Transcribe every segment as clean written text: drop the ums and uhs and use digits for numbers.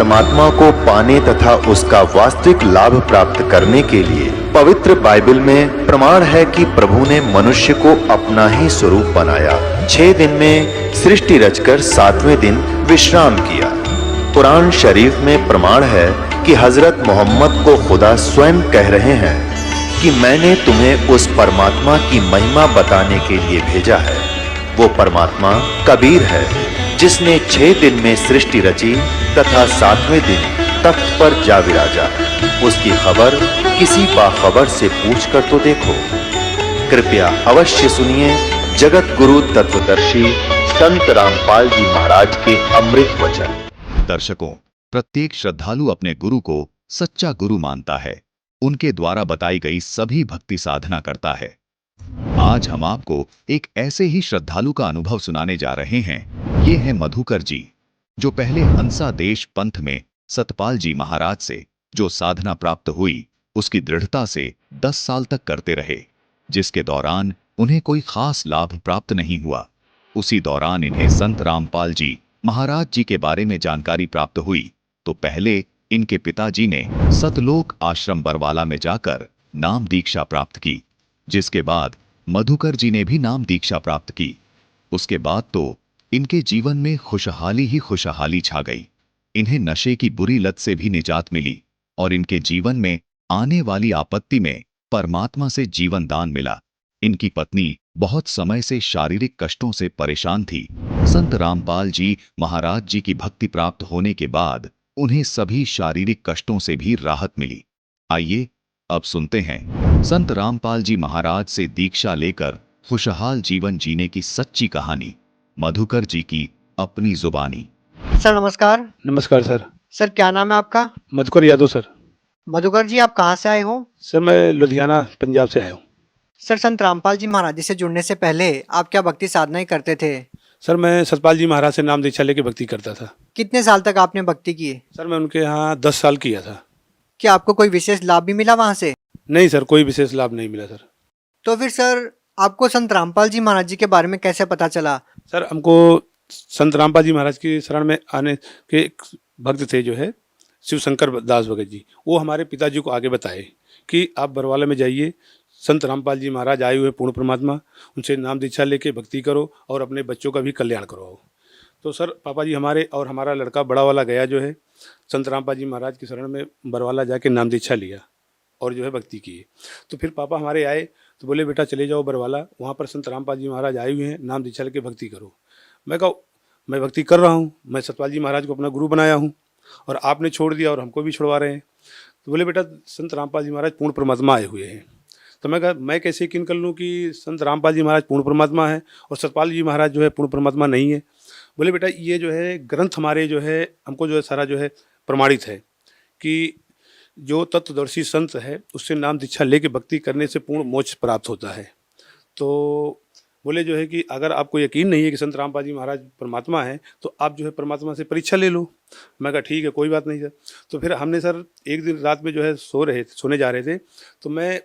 परमात्मा को पाने तथा उसका वास्तविक लाभ प्राप्त करने के लिए पवित्र बाइबल में प्रमाण है कि प्रभु ने मनुष्य को अपना ही स्वरूप बनाया। 6 दिन में सृष्टि रचकर 7वें दिन विश्राम किया। कुरान शरीफ में प्रमाण है कि हजरत मोहम्मद को खुदा स्वयं कह रहे हैं कि मैंने तुम्हें उस परमात्मा की महिमा बताने के लिए भेजा है। वो परमात्मा कबीर है जिसने 6 दिन में सृष्टि रची तथा 7वें दिन तख्त पर जा विराजा। उसकी खबर किसी बाखबर से पूछकर तो देखो। कृपया अवश्य सुनिए जगत गुरु तत्वदर्शी संत रामपाल जी महाराज के अमृत वचन। दर्शकों, प्रत्येक श्रद्धालु अपने गुरु को सच्चा गुरु मानता है, उनके द्वारा बताई गई सभी भक्ति साधना करता है। आज हम आपको एक ऐसे ही श्रद्धालु का अनुभव सुनाने जा रहे हैं। ये हैं मधुकर जी, जो पहले हंसा देश पंथ में सतपाल जी महाराज से जो साधना प्राप्त हुई उसकी दृढ़ता से 10 साल तक करते रहे, जिसके दौरान उन्हें कोई खास लाभ प्राप्त नहीं हुआ। उसी दौरान इन्हें संत रामपाल जी महाराज जी के बारे में जानकारी प्राप्त हुई तो पहले इनके पिताजी ने सतलोक आश्रम बरवाला में जाकर नाम दीक्षा प्राप्त की, जिसके बाद मधुकर जी ने भी नाम दीक्षा प्राप्त की। उसके बाद तो इनके जीवन में खुशहाली ही खुशहाली छा गई। इन्हें नशे की बुरी लत से भी निजात मिली और इनके जीवन में आने वाली आपत्ति में परमात्मा से जीवन दान मिला। इनकी पत्नी बहुत समय से शारीरिक कष्टों से परेशान थी। संत रामपाल जी महाराज जी की भक्ति प्राप्त होने के बाद उन्हें सभी शारीरिक कष्टों से भी राहत मिली। आइए अब सुनते हैं संत रामपाल जी महाराज से दीक्षा लेकर खुशहाल जीवन जीने की सच्ची कहानी, मधुकर जी की अपनी जुबानी। सर नमस्कार। नमस्कार सर। सर क्या नाम है आपका? मधुकर यादव सर। मधुकर जी आप कहाँ से आए हो? सर मैं लुधियाना पंजाब से आया हूँ। सर संत रामपाल जी महाराज जी से जुड़ने से पहले आप क्या भक्ति साधना ही करते थे? सर मैं सतपाल जी महाराज से नाम दीक्षा लेके भक्ति करता था। कितने साल तक आपने भक्ति की? सर मैं उनके यहाँ 10 साल किया था। क्या आपको कोई विशेष लाभ भी मिला वहाँ से? नहीं सर, कोई विशेष लाभ नहीं मिला सर। तो फिर सर आपको संत रामपाल जी महाराज जी के बारे में कैसे पता चला? सर हमको संत रामपाल जी महाराज की शरण में आने के एक भक्त थे जो है शिव शंकर दास भगत जी, वो हमारे पिताजी को आगे बताए कि आप बरवाला में जाइए, संत रामपाल जी महाराज आए हुए पूर्ण परमात्मा, उनसे नाम दीक्षा लेके भक्ति करो और अपने बच्चों का भी कल्याण करवाओ। तो सर पापा जी हमारे और हमारा लड़का बड़ा वाला गया जो है संत रामपाल जी महाराज की शरण में बरवाला जाके नाम दीक्षा लिया और जो है भक्ति की। तो फिर पापा हमारे आए तो बोले बेटा चले जाओ बरवाला, वहाँ पर संत रामपाल जी महाराज आए हुए हैं, नाम दीक्षा लेके भक्ति करो। मैं कहा मैं भक्ति कर रहा हूँ, मैं सतपाल जी महाराज को अपना गुरु बनाया हूँ और आपने छोड़ दिया और हमको भी छुड़वा रहे हैं। तो बोले बेटा संत रामपाल जी महाराज पूर्ण परमात्मा आए हुए हैं। तो मैं कहा मैं कैसे यकीन कर लूँ कि संत रामपाल जी महाराज पूर्ण परमात्मा है और सतपाल जी महाराज जो है पूर्ण परमात्मा नहीं है। बोले बेटा ये जो है ग्रंथ हमारे जो है हमको जो है सारा जो है प्रमाणित है कि जो तत्वदर्शी संत है उससे नाम दीक्षा लेके भक्ति करने से पूर्ण मोक्ष प्राप्त होता है। तो बोले जो है कि अगर आपको यकीन नहीं है कि संत रामपाल जी महाराज परमात्मा है तो आप जो है परमात्मा से परीक्षा ले लो। मैं कहा ठीक है कोई बात नहीं सर। तो फिर हमने सर एक दिन रात में जो है सोने जा रहे थे तो मैं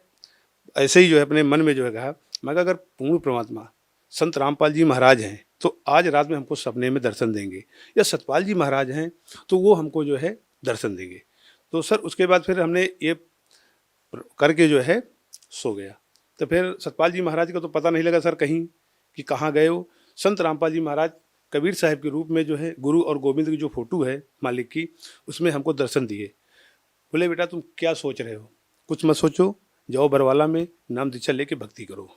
ऐसे ही जो है अपने मन में जो है कहा, मैं कहा अगर पूर्ण परमात्मा संत रामपाल जी महाराज हैं तो आज रात में हमको सपने में दर्शन देंगे, या सतपाल जी महाराज हैं तो वो हमको जो है दर्शन देंगे। तो सर उसके बाद फिर हमने ये करके जो है सो गया। तो फिर सतपाल जी महाराज का तो पता नहीं लगा सर कहीं कि कहाँ गए हो। संत रामपाल जी महाराज कबीर साहब के रूप में जो है गुरु और गोविंद की जो फोटो है मालिक की, उसमें हमको दर्शन दिए। बोले बेटा तुम क्या सोच रहे हो, कुछ मत सोचो, जाओ बरवाला में नाम दीक्षा लेके भक्ति करो।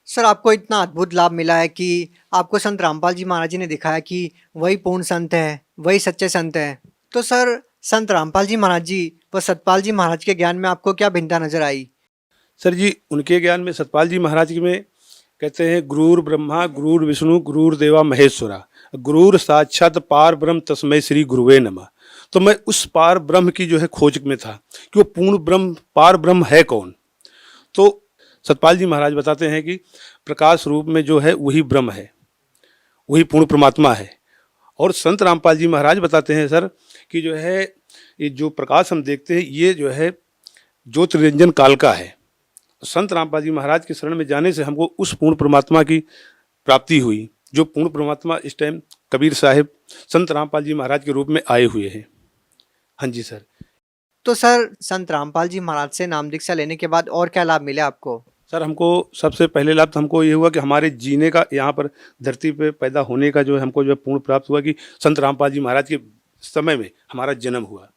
सर आपको इतना अद्भुत लाभ मिला है कि आपको संत रामपाल जी महाराज जी ने दिखाया कि वही पूर्ण संत है, वही सच्चे संत है। तो सर संत रामपाल जी महाराज जी व सतपाल जी महाराज के ज्ञान में आपको क्या भिन्नता नजर आई? सर जी उनके ज्ञान में सतपाल जी महाराज में कहते हैं गुरुर ब्रह्मा गुरुर विष्णु गुरुर देवा महेश्वरा गुरुर साक्षात पार ब्रह्म तस्मै श्री गुरुवे नमः। तो मैं उस पार ब्रह्म की जो है खोज में था कि वो पूर्ण ब्रह्म पार ब्रह्म है कौन। तो सतपाल जी महाराज बताते हैं कि प्रकाश रूप में जो है वही ब्रह्म है, वही पूर्ण परमात्मा है। और संत रामपाल जी महाराज बताते हैं सर कि जो है ये जो प्रकाश हम देखते हैं ये जो है ज्योतिरंजन काल का है। संत रामपाल जी महाराज की शरण में जाने से हमको उस पूर्ण परमात्मा की प्राप्ति हुई, जो पूर्ण परमात्मा इस टाइम कबीर साहिब संत रामपाल जी महाराज के रूप में आए हुए हैं। हाँ जी सर। तो सर संत रामपाल जी महाराज से नाम दीक्षा लेने के बाद और क्या लाभ मिले आपको? सर हमको सबसे पहले लाभ तो हमको ये हुआ कि हमारे जीने का यहाँ पर धरती पे पैदा होने का जो है हमको जो है पूर्ण प्राप्त हुआ कि संत रामपाल जी महाराज के समय में हमारा जन्म हुआ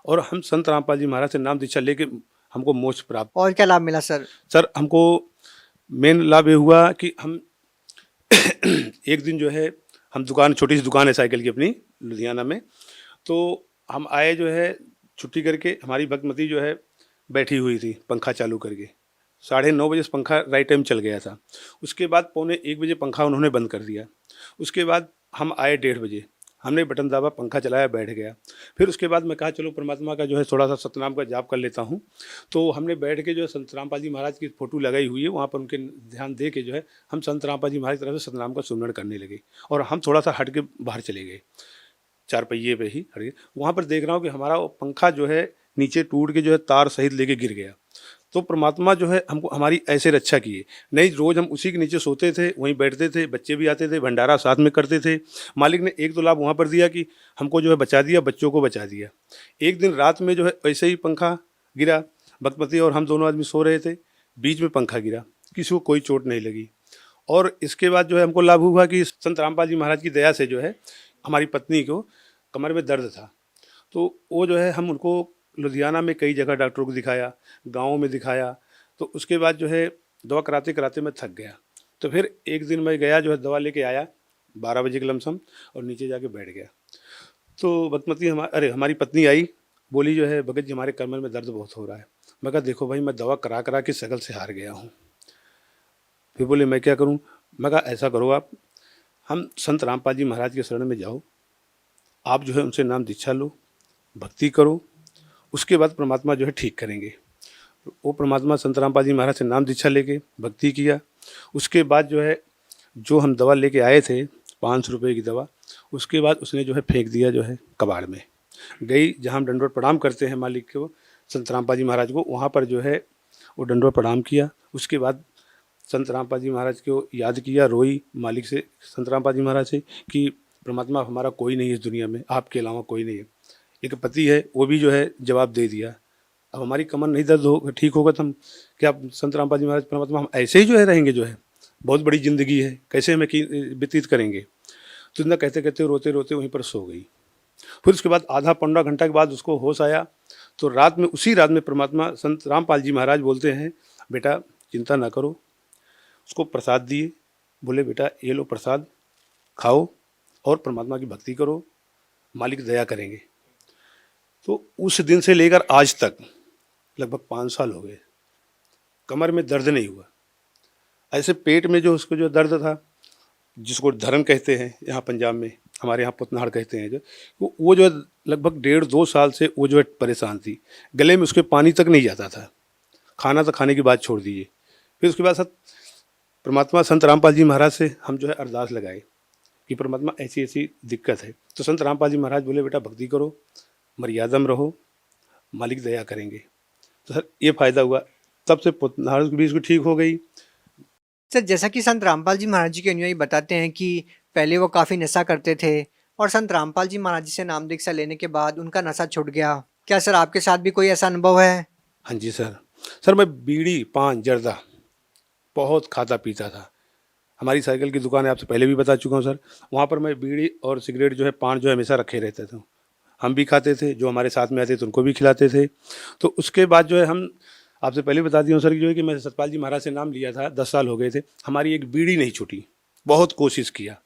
और हम संत रामपाल जी महाराज से नाम दीक्षा लेके हमको मोक्ष प्राप्त। और क्या लाभ मिला सर? सर हमको मेन लाभ ये हुआ कि हम एक दिन जो है हम दुकान, छोटी सी दुकान है साइकिल की अपनी लुधियाना में, तो हम आए जो है छुट्टी करके, हमारी भगमती जो है बैठी हुई थी पंखा चालू करके, 9:30 बजे से पंखा राइट टाइम चल गया था। उसके बाद 1:45 पंखा उन्होंने बंद कर दिया। उसके बाद हम आए 1:30 बजे, हमने बटन दबा, पंखा चलाया, बैठ गया। फिर उसके बाद मैं कहा चलो परमात्मा का जो है थोड़ा सा सतनाम का जाप कर लेता हूँ। तो हमने बैठ के जो है संत रामपाल जी महाराज की फ़ोटो लगाई हुई है, वहाँ पर उनके ध्यान दे के जो है हम संत रामपाल जी महाराज की तरफ से सतनाम का सुमरण करने लगे और हम थोड़ा सा हट के बाहर चले गए, 4 पहिए पे ही हट गए। वहाँ पर देख रहा हूँ कि हमारा वो पंखा जो है नीचे टूट के जो है तार सहित लेके गिर गया। तो परमात्मा जो है हमको हमारी ऐसे रक्षा किए। नहीं, रोज़ हम उसी के नीचे सोते थे, वहीं बैठते थे, बच्चे भी आते थे, भंडारा साथ में करते थे। मालिक ने एक तो लाभ वहाँ पर दिया कि हमको जो है बचा दिया, बच्चों को बचा दिया। एक दिन रात में जो है ऐसे ही पंखा गिरा, भगवती और हम दोनों आदमी सो रहे थे, बीच में पंखा गिरा, किसी को कोई चोट नहीं लगी। और इसके बाद जो है हमको लाभ हुआ कि संत रामपाल जी महाराज की दया से जो है हमारी पत्नी को कमर में दर्द था, तो वो जो है हम उनको लुधियाना में कई जगह डॉक्टरों को दिखाया, गाँव में दिखाया। तो उसके बाद जो है दवा कराते कराते मैं थक गया। तो फिर एक दिन मैं गया जो है दवा लेके आया 12 बजे के लमसम और नीचे जाके बैठ गया। तो भगमती हमारी पत्नी आई, बोली जो है भगत जी हमारे कमर में दर्द बहुत हो रहा है। मैं कहा देखो भाई, मैं दवा करा करा के शकल से हार गया हूँ। फिर बोले मैं क्या करूँ? मैं कहा ऐसा करो आप, हम संत रामपाल जी महाराज के शरण में जाओ, आप जो है उनसे नाम दीक्षा लो, भक्ति करो, उसके बाद परमात्मा जो है ठीक करेंगे। वो परमात्मा संत रामपाल जी महाराज से नाम दीक्षा लेके भक्ति किया। उसके बाद जो है जो हम दवा लेके आए थे 500 रुपये की दवा, उसके बाद उसने जो है फेंक दिया जो है कबाड़ में। गई जहाँ हम दंडवत प्रणाम करते हैं मालिक को, संत रामपाल जी महाराज को, वहाँ पर जो है वो दंडवत प्रणाम किया। उसके बाद संत रामपाल जी महाराज को याद किया, रोई मालिक से, संत रामपाल जी महाराज से कि परमात्मा हमारा कोई नहीं है इस दुनिया में, आपके अलावा कोई नहीं है। एक पति है, वो भी जो है जवाब दे दिया। अब हमारी कमर नहीं दर्द हो ठीक होगा तो हम क्या संत रामपाल जी महाराज परमात्मा हम ऐसे ही जो है रहेंगे, जो है बहुत बड़ी ज़िंदगी है, कैसे हमें व्यतीत करेंगे। तो इतना कहते कहते रोते रोते वहीं पर सो गई। फिर उसके बाद आधा पौना घंटा के बाद उसको होश आया। तो रात में, उसी रात में परमात्मा संत रामपाल जी महाराज बोलते हैं बेटा चिंता ना करो। उसको प्रसाद दिए, बोले बेटा ये लो प्रसाद खाओ और परमात्मा की भक्ति करो, मालिक दया करेंगे। तो उस दिन से लेकर आज तक लगभग 5 साल हो गए, कमर में दर्द नहीं हुआ। ऐसे पेट में जो उसको जो दर्द था, जिसको धरन कहते हैं यहाँ पंजाब में, हमारे यहाँ पुतनाड़ कहते हैं, जो वो जो है लगभग 1.5-2 साल से वो जो है परेशान थी। गले में उसके पानी तक नहीं जाता था, खाना तो खाने की बात छोड़ दीजिए। फिर उसके बाद सर परमात्मा संत रामपाल जी महाराज से हम जो है अरदास लगाए कि परमात्मा ऐसी ऐसी दिक्कत है। तो संत रामपाल जी महाराज बोले बेटा भक्ति करो, मर्यादा में रहो, मालिक दया करेंगे। तो सर ये फ़ायदा हुआ, तब से पुतनाड़ भी इसको ठीक हो गई। सर जैसा कि संत रामपाल जी महाराज जी के अनुयायी बताते हैं कि पहले वो काफ़ी नशा करते थे और संत रामपाल जी महाराज जी से नाम दीक्षा लेने के बाद उनका नशा छूट गया। क्या सर आपके साथ भी कोई ऐसा अनुभव है? हाँ जी सर। सर मैं बीड़ी, पान, जर्दा बहुत खाता पीता था। हमारी साइकिल की दुकान है, आपसे पहले भी बता चुका हूँ सर। वहाँ पर मैं बीड़ी और सिगरेट जो है, पान जो है हमेशा रखे रहते थे। हम भी खाते थे, जो हमारे साथ में आते थे उनको भी खिलाते थे। तो उसके बाद जो है हम, आपसे पहले बता दिया हूँ सर, जो है कि मैं सतपाल जी महाराज से नाम लिया था, 10 साल हो गए थे, हमारी एक बीड़ी नहीं छूटी, बहुत कोशिश किया।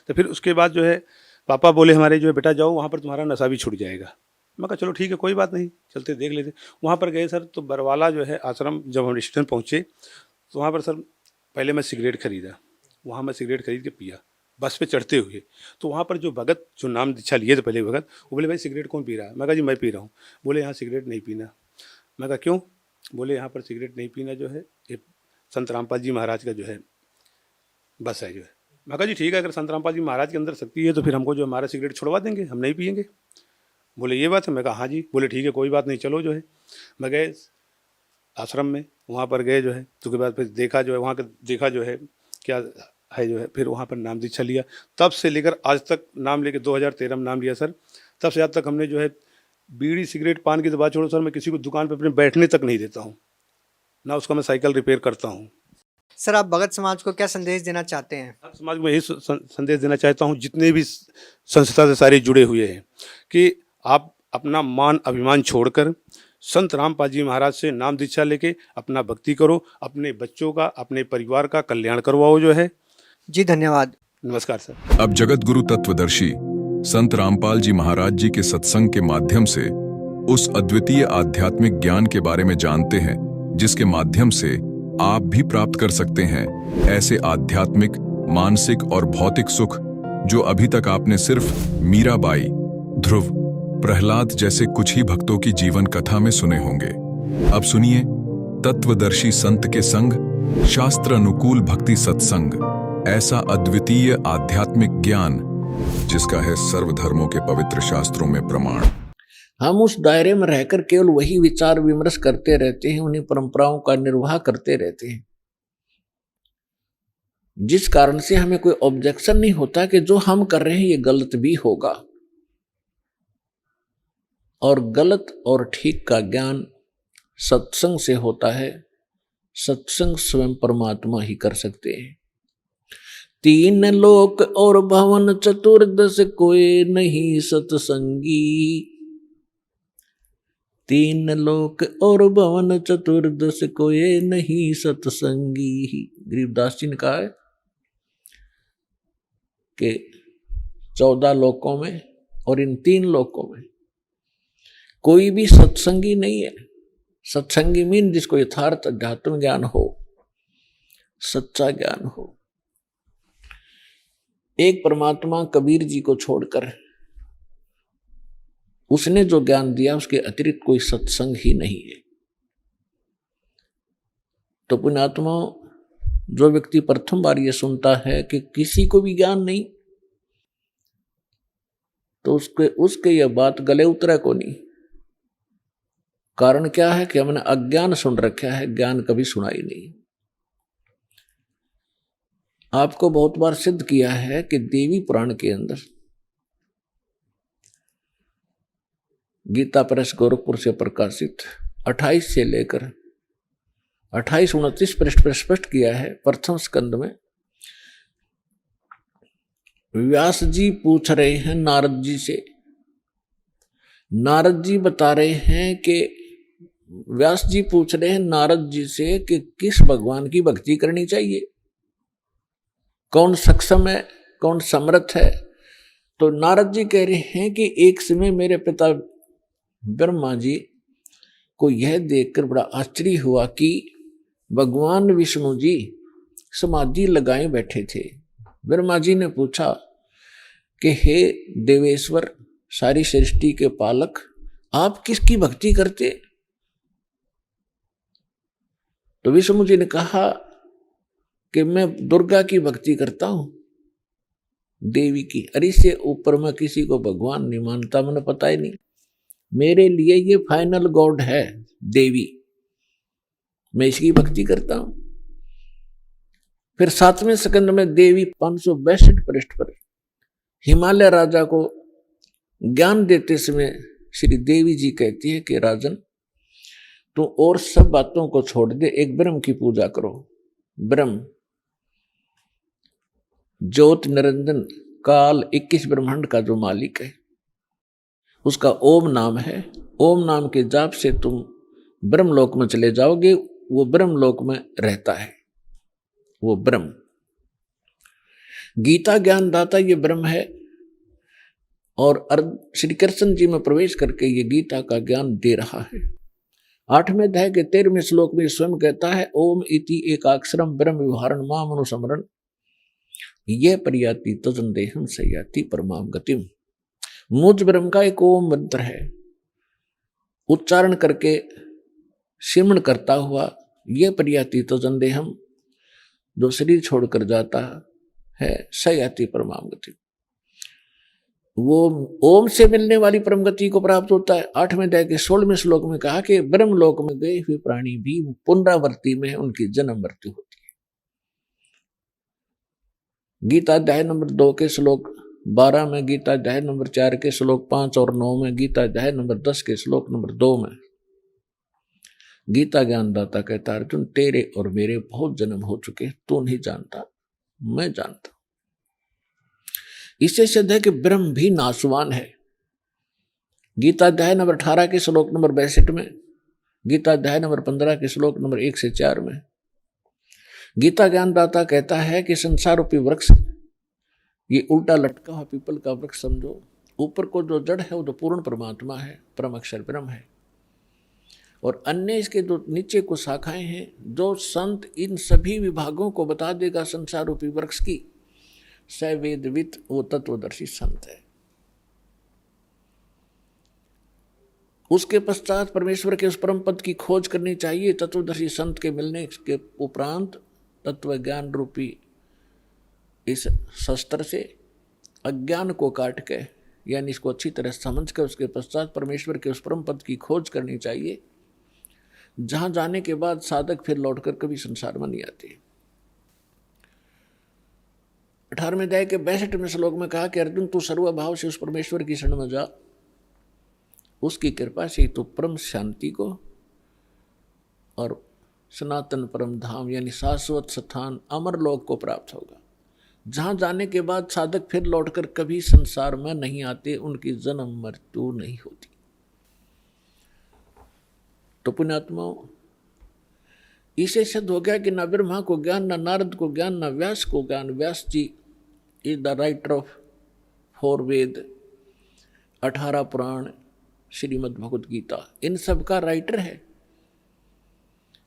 तो फिर उसके बाद जो है पापा बोले हमारे जो है बेटा जाओ वहाँ पर तुम्हारा नशा भी छूट जाएगा। मैं कहा चलो ठीक है कोई बात नहीं, चलते देख लेते। वहाँ पर गए सर, तो बरवाला जो है आश्रम, जब हम स्टेशन पहुँचे तो वहाँ पर सर पहले मैं सिगरेट खरीदा, वहाँ मैं सिगरेट खरीद के पिया बस पे चढ़ते हुए। तो वहाँ पर जो भगत, जो नाम दीक्षा लिए थे पहले भगत, वो बोले भाई सिगरेट कौन पी रहा है? मैं कहा जी मैं पी रहा हूँ। बोले यहाँ सिगरेट नहीं पीना। मैं कहा क्यों? बोले यहाँ पर सिगरेट नहीं पीना जो है ये संत रामपाल जी महाराज का जो है बस है जो है। मैं कहा जी ठीक है, अगर संत रामपाल जी महाराज के अंदर शक्ति है तो फिर हमको जो हमारा सिगरेट छुड़वा देंगे, हम नहीं पियेंगे। बोले ये बात है? मैं कहा हाँ जी। बोले ठीक है कोई बात नहीं, चलो जो है। मैं गए आश्रम में, वहाँ पर गए जो है, तो उसके बाद फिर देखा जो है, वहाँ का देखा जो है क्या है जो है, फिर वहाँ पर नाम दीक्षा लिया। तब से लेकर आज तक नाम लेके 2013 में नाम लिया सर, तब से आज तक हमने जो है बीड़ी सिगरेट पान की तो बात छोड़ो सर, मैं किसी को दुकान पे अपने बैठने तक नहीं देता हूँ, ना उसका मैं साइकिल रिपेयर करता हूँ। सर आप भगत समाज को क्या संदेश देना चाहते हैं? हर समाज को यही संदेश देना चाहता हूँ, जितने भी संस्था से सारे जुड़े हुए हैं, कि आप अपना मान अभिमान छोड़कर संत रामपाल जी महाराज से नाम दीक्षा लेके अपना भक्ति करो, अपने बच्चों का, अपने परिवार का कल्याण करवाओ जो है। जी धन्यवाद। नमस्कार सर। अब जगत गुरु तत्वदर्शी संत रामपाल जी महाराज जी के सत्संग के माध्यम से उस अद्वितीय आध्यात्मिक ज्ञान के बारे में जानते हैं, जिसके माध्यम से आप भी प्राप्त कर सकते हैं ऐसे आध्यात्मिक, मानसिक और भौतिक सुख जो अभी तक आपने सिर्फ मीराबाई, ध्रुव, प्रहलाद जैसे कुछ ही भक्तों की जीवन कथा में सुने होंगे। अब सुनिए तत्वदर्शी संत के संग शास्त्र अनुकूल भक्ति सत्संग, ऐसा अद्वितीय आध्यात्मिक ज्ञान जिसका है सर्वधर्मों के पवित्र शास्त्रों में प्रमाण। हम उस दायरे में रहकर केवल वही विचार विमर्श करते रहते हैं, उन्हीं परंपराओं का निर्वाह करते रहते हैं, जिस कारण से हमें कोई ऑब्जेक्शन नहीं होता कि जो हम कर रहे हैं ये गलत भी होगा। और गलत और ठीक का ज्ञान सत्संग से होता है। सत्संग स्वयं परमात्मा ही कर सकते हैं। तीन लोक और भवन चतुर्दश कोई नहीं सत्संगी। तीन लोक और भवन चतुर्दश कोई नहीं सत्संगी। गरीबदास जी ने कहा है कि 14 लोकों में और इन 3 लोकों में कोई भी सत्संगी नहीं है। सत्संगी मीन जिसको यथार्थ अध्यात्म ज्ञान हो, सच्चा ज्ञान हो। एक परमात्मा कबीर जी को छोड़कर उसने जो ज्ञान दिया उसके अतिरिक्त कोई सत्संग ही नहीं है। तो पुण्यात्मा, जो व्यक्ति प्रथम बार ये सुनता है कि किसी को भी ज्ञान नहीं, तो उसके यह बात गले उतरे को नहीं। कारण क्या है कि हमने अज्ञान सुन रखा है, ज्ञान कभी सुना ही नहीं। आपको बहुत बार सिद्ध किया है कि देवी पुराण के अंदर गीता प्रेस गोरखपुर से प्रकाशित 28 से लेकर 28-29 पृष्ठ पर स्पष्ट किया है। प्रथम स्कंद में व्यास जी पूछ रहे हैं नारद जी से। नारद जी बता रहे हैं कि व्यास जी पूछ रहे हैं नारद जी से कि किस भगवान की भक्ति करनी चाहिए, कौन सक्षम है, कौन समर्थ है। तो नारद जी कह रहे हैं कि एक समय मेरे पिता ब्रह्मा जी को यह देखकर बड़ा आश्चर्य हुआ कि भगवान विष्णु जी समाधि लगाए बैठे थे। ब्रह्मा जी ने पूछा कि हे देवेश्वर, सारी सृष्टि के पालक, आप किसकी भक्ति करते? तो विष्णु जी ने कहा कि मैं दुर्गा की भक्ति करता हूं, देवी की। अरे इससे ऊपर मैं किसी को भगवान नहीं मानता, मैंने पता ही नहीं। मेरे लिए ये फाइनल गॉड है देवी, मैं इसकी भक्ति करता हूं। फिर 7वें स्कंद में देवी 562 पृष्ठ पर हिमालय राजा को ज्ञान देते समय श्री देवी जी कहती है कि राजन, तू और सब बातों को छोड़ दे, एक ब्रह्म की पूजा करो। ब्रह्म ज्योत निरंजन काल 21 ब्रह्मांड का जो मालिक है, उसका ओम नाम है। ओम नाम के जाप से तुम ब्रह्मलोक में चले जाओगे। वो ब्रह्मलोक में रहता है, वो ब्रह्म। गीता ज्ञान दाता ये ब्रह्म है। और श्री कृष्ण जी में प्रवेश करके ये गीता का ज्ञान दे रहा है। 8वें अध्याय के 13वें श्लोक में स्वयं कहता है, ओम इति एकाक्षरम ब्रह्म विहारण माम अनुस्मरण ये परियाति तजन देहम सयाति परमाम गतिम। मुझ ब्रह्म का एक ओम मंत्र है, उच्चारण करके सिमरण करता हुआ ये परियाति तजन देहम, जो शरीर छोड़कर जाता है, सयाति परमाम गति, वो ओम से मिलने वाली परम गति को प्राप्त होता है। 8वें अध्याय के 16वें श्लोक में कहा कि ब्रह्मलोक में गए हुए प्राणी भी पुनरावृत्ति में उनकी जन्म मृत्यु होती है। गीता अध्याय नंबर 2 के श्लोक 12 में गीता अध्याय नंबर 4 के श्लोक 5 और 9 में गीता अध्याय नंबर 10 के श्लोक नंबर 2 में गीता ज्ञानदाता कहता है, अर्जुन तेरे और मेरे बहुत जन्म हो चुके, तू नहीं जानता, मैं जानता। इससे सिद्ध है कि ब्रह्म भी नाशवान है। गीता अध्याय नंबर 18 के श्लोक नंबर 62 में, गीता अध्याय नंबर 15 के श्लोक नंबर 1 से 4 में गीता ज्ञानदाता कहता है कि संसार रूपी वृक्ष ये उल्टा लटका हुआ पीपल का वृक्ष समझो, ऊपर को जो जड़ है वो तो पूर्ण परमात्मा है, परम अक्षर ब्रह्म है, और अन्य इसके जो नीचे को शाखाएं हैं, जो संत इन सभी विभागों को बता देगा संसार रूपी वृक्ष की, स वेदवित, वो तत्वदर्शी संत है। उसके पश्चात परमेश्वर के उस परम पद की खोज करनी चाहिए। तत्वदर्शी संत के मिलने के उपरांत तत्व ज्ञान रूपी इस शस्त्र से अज्ञान को काट के, यानी इसको अच्छी तरह समझ कर उसके पश्चात परमेश्वर के उस परम पद की खोज करनी चाहिए, जहां जाने के बाद साधक फिर लौटकर कभी संसार में नहीं आते। 18वें अध्याय के 62वें श्लोक में कहा कि अर्जुन तू सर्वभाव से उस परमेश्वर की शरण में जा, उसकी कृपा से तो परम शांति को और सनातन परम धाम यानी शाश्वत स्थान अमर लोक को प्राप्त होगा, जहां जाने के बाद साधक फिर लौटकर कभी संसार में नहीं आते, उनकी जन्म मृत्यु नहीं होती। तो पुण्यात्माओं, इसे सिद्ध हो गया कि न ब्रह्मा को ज्ञान, न नारद को ज्ञान, न व्यास को ज्ञान। व्यास जी इज द राइटर ऑफ 4 वेद, 18 पुराण, श्रीमद् भगवत गीता, इन सब का राइटर है,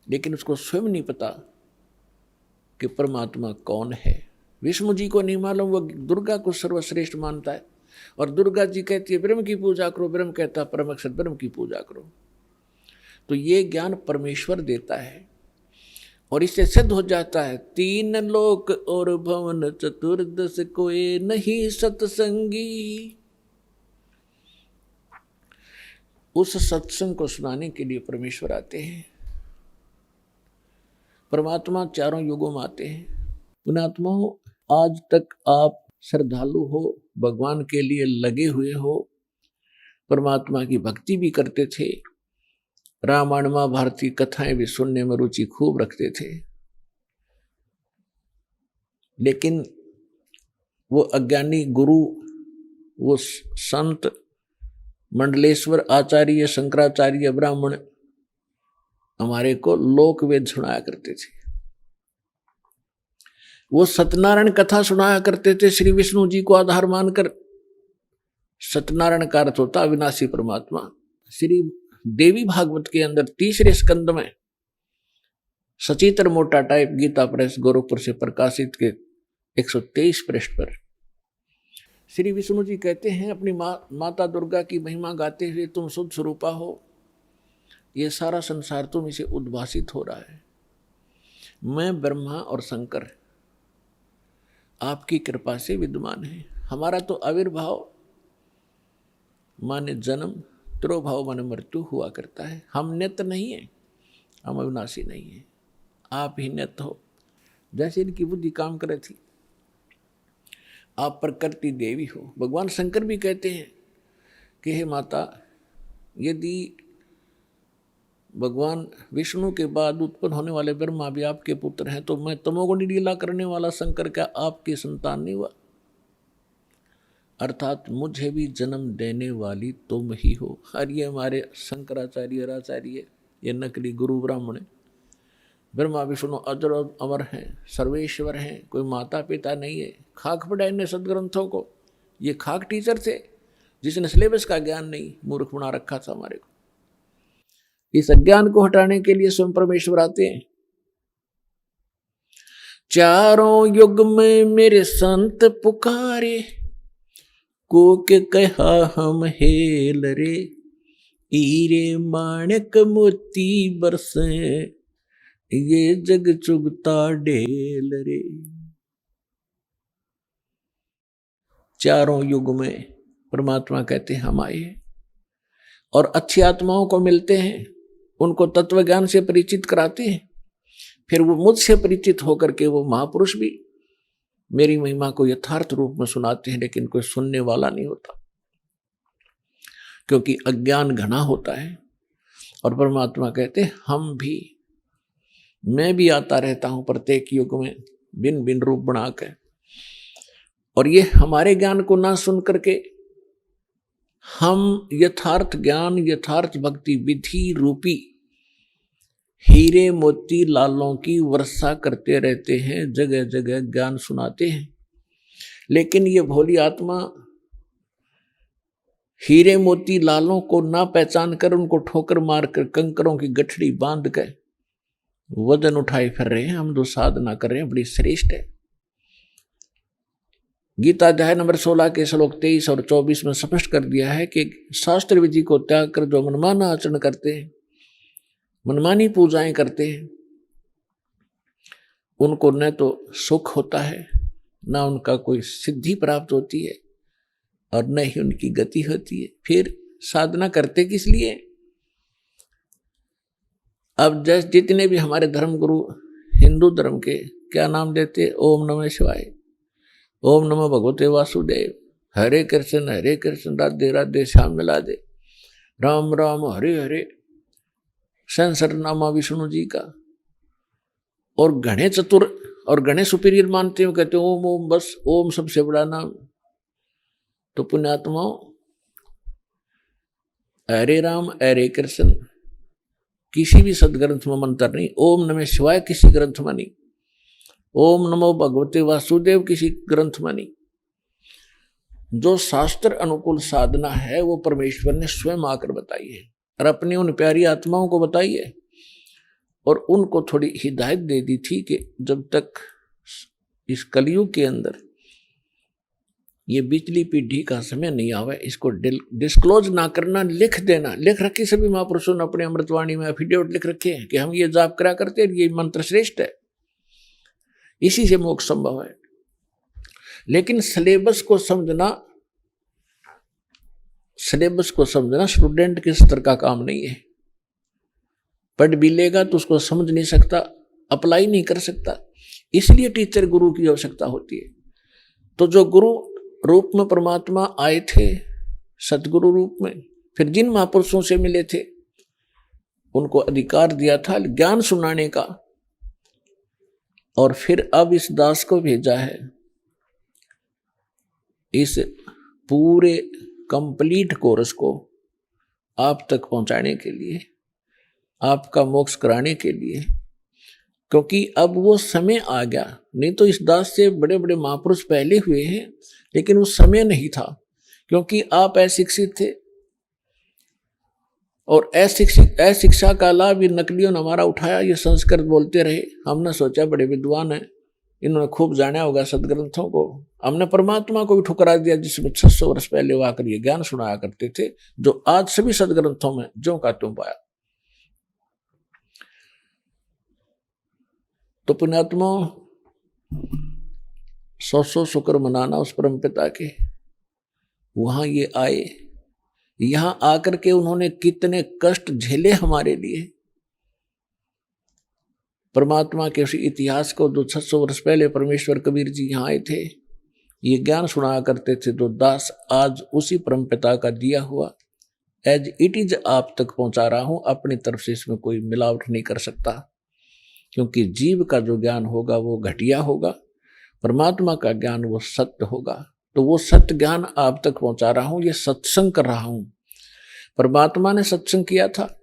लेकिन उसको स्वयं नहीं पता कि परमात्मा कौन है। विष्णु जी को नहीं मालूम, वो दुर्गा को सर्वश्रेष्ठ मानता है, और दुर्गा जी कहती है ब्रह्म की पूजा करो, ब्रह्म कहता है परम अक्षर ब्रह्म की पूजा करो। तो ये ज्ञान परमेश्वर देता है, और इससे सिद्ध हो जाता है 3 लोक और भवन चतुर्दश कोई नहीं सत्संगी। उस सत्संग को सुनाने के लिए परमेश्वर आते हैं। परमात्मा 4 युगों में आते हैं। पुण्यात्माओं, आज तक आप श्रद्धालु हो, भगवान के लिए लगे हुए हो, परमात्मा की भक्ति भी करते थे, रामायण महाभारत की कथाएं भी सुनने में रुचि खूब रखते थे, लेकिन वो अज्ञानी गुरु, वो संत मंडलेश्वर आचार्य, शंकराचार्य, ब्राह्मण हमारे को लोक वेद सुनाया करते थे। वो सत्यनारायण कथा सुनाया करते थे श्री विष्णु जी को आधार मानकर। सत्यनारायण का अर्थ होता अविनाशी परमात्मा। श्री देवी भागवत के अंदर 3रे स्कंद में सचित्र मोटा टाइप गीता प्रेस गोरखपुर से प्रकाशित के 123 पृष्ठ पर श्री विष्णु जी कहते हैं अपनी माता दुर्गा की महिमा गाते हुए, तुम शुद्ध स्वरूपा हो, ये सारा संसार तुम से उद्भासित हो रहा है। मैं ब्रह्मा और शंकर आपकी कृपा से विद्यमान है। हमारा तो आविर्भाव माने जन्म, तिरोभाव माने मृत्यु हुआ करता है। हम नित्य नहीं है, हम अविनाशी नहीं है, आप ही नित्य हो। जैसे इनकी बुद्धि काम करे थी, आप प्रकृति देवी हो। भगवान शंकर भी कहते हैं कि हे माता, यदि भगवान विष्णु के बाद उत्पन्न होने वाले ब्रह्मा भी आपके पुत्र हैं, तो मैं तमोगुणी लीला करने वाला शंकर क्या आपकी संतान नहीं हुआ? अर्थात मुझे भी जन्म देने वाली तुम ही हो। और ये हमारे शंकराचार्य आचार्य, ये नकली गुरु ब्राह्मण है। ब्रह्मा विष्णु अजर और अमर हैं, सर्वेश्वर हैं, कोई माता पिता नहीं है। खाक पड़ा इन्हें सदग्रंथों को। ये खाक टीचर थे जिसने सिलेबस का ज्ञान नहीं, मूर्ख बना रखा था हमारे को। इस अज्ञान को हटाने के लिए स्वयं परमेश्वर आते हैं। चारों युग में मेरे संत पुकारे, को के कहा हम हेल रे, हीरे माणक मोती बरसे, ये जग चुगता ढेल रे। चारों युग में परमात्मा कहते हैं हम आए, और अच्छी आत्माओं को मिलते हैं, उनको तत्व ज्ञान से परिचित कराते हैं। फिर वो मुझसे परिचित होकर के वो महापुरुष भी मेरी महिमा को यथार्थ रूप में सुनाते हैं, लेकिन कोई सुनने वाला नहीं होता, क्योंकि अज्ञान घना होता है। और परमात्मा कहते हैं हम भी, मैं भी आता रहता हूं प्रत्येक युग में भिन्न भिन्न रूप बनाकर, और ये हमारे ज्ञान को ना सुन करके हम यथार्थ ज्ञान, यथार्थ भक्ति विधि रूपी हीरे मोती लालों की वर्षा करते रहते हैं, जगह जगह ज्ञान सुनाते हैं। लेकिन ये भोली आत्मा हीरे मोती लालों को ना पहचान कर उनको ठोकर मारकर कंकरों की गठड़ी बांध कर वजन उठाए फिर रहे हैं। हम जो साधना कर रहे हैं बड़ी श्रेष्ठ है। गीता अध्याय नंबर 16 के श्लोक 23 और 24 में स्पष्ट कर दिया है कि शास्त्र विधि को त्याग कर जो मनमाना आचरण करते हैं, मनमानी पूजाएं करते हैं, उनको न तो सुख होता है, ना उनका कोई सिद्धि प्राप्त होती है, और न ही उनकी गति होती है। फिर साधना करते किस लिए? अब जैसे जितने भी हमारे धर्म गुरु हिंदू धर्म के क्या नाम देते, ओम नमः शिवाय, ओम नमः भगवते वासुदेव, हरे कृष्ण राधे राधे श्याम मिला दे, राम राम हरे हरे, सहस्रनामा विष्णु जी का, और घने चतुर और घने सुपीरियर मानते हो, कहते ओम ओम, बस ओम सबसे बड़ा नाम। तो पुण्यात्माओं, हरे राम हरे कृष्ण किसी भी सदग्रंथ में मंत्र नहीं, ओम नमः शिवाय किसी ग्रंथ में नहीं, ओम नमो भगवते वासुदेव किसी ग्रंथ में नहीं। जो शास्त्र अनुकूल साधना है वो परमेश्वर ने स्वयं आकर बताई है, और अपनी उन प्यारी आत्माओं को बताई है, और उनको थोड़ी हिदायत दे दी थी कि जब तक इस कलयुग के अंदर ये बिजली पीढ़ी का समय नहीं आवे, इसको डिस्क्लोज ना करना, लिख देना। लिख रखी सभी महापुरुषों ने अपने अमृतवाणी में एफिडेविट लिख रखे हैं कि हम ये जाप करा करते हैं, ये मंत्र श्रेष्ठ है, इसी से मोक्ष संभव है। लेकिन सिलेबस को समझना स्टूडेंट के स्तर का काम नहीं है। पढ़ भी लेगा तो उसको समझ नहीं सकता, अप्लाई नहीं कर सकता, इसलिए टीचर गुरु की आवश्यकता होती है। तो जो गुरु रूप में परमात्मा आए थे, सतगुरु रूप में, फिर जिन महापुरुषों से मिले थे उनको अधिकार दिया था ज्ञान सुनाने का, और फिर अब इस दास को भेजा है इस पूरे कंप्लीट कोर्स को आप तक पहुंचाने के लिए, आपका मोक्ष कराने के लिए, क्योंकि अब वो समय आ गया। नहीं तो इस दास से बड़े बड़े महापुरुष पहले हुए हैं, लेकिन उस समय नहीं था, क्योंकि आप अशिक्षित थे, और अशिक्षा का लाभ ये नकलियों ने हमारा उठाया। ये संस्कृत बोलते रहे, हमने सोचा बड़े विद्वान हैं, इन्होंने खूब जाना होगा सदग्रंथों को। हमने परमात्मा को भी ठुकरा दिया, जिसमें 600 वर्ष पहले वो आकर ये ज्ञान सुनाया करते थे, जो आज सभी सदग्रंथों में ज्यों का त्यों पाया। तो पुण्यात्मा, 100 शुक्र मनाना उस परम पिता के। वहां ये आए, यहां आकर के उन्होंने कितने कष्ट झेले हमारे लिए। परमात्मा के उसी इतिहास को जो 600 वर्ष पहले परमेश्वर कबीर जी यहाँ आए थे, ये ज्ञान सुनाया करते थे, जो दास आज उसी परम पिता का दिया हुआ एज इट इज आप तक पहुंचा रहा हूं। अपनी तरफ से इसमें कोई मिलावट नहीं कर सकता, क्योंकि जीव का जो ज्ञान होगा वो घटिया होगा, परमात्मा का ज्ञान वो सत्य होगा। तो वो सत्य ज्ञान आप तक पहुंचा रहा हूं, ये सत्संग कर रहा हूं। परमात्मा ने सत्संग किया था,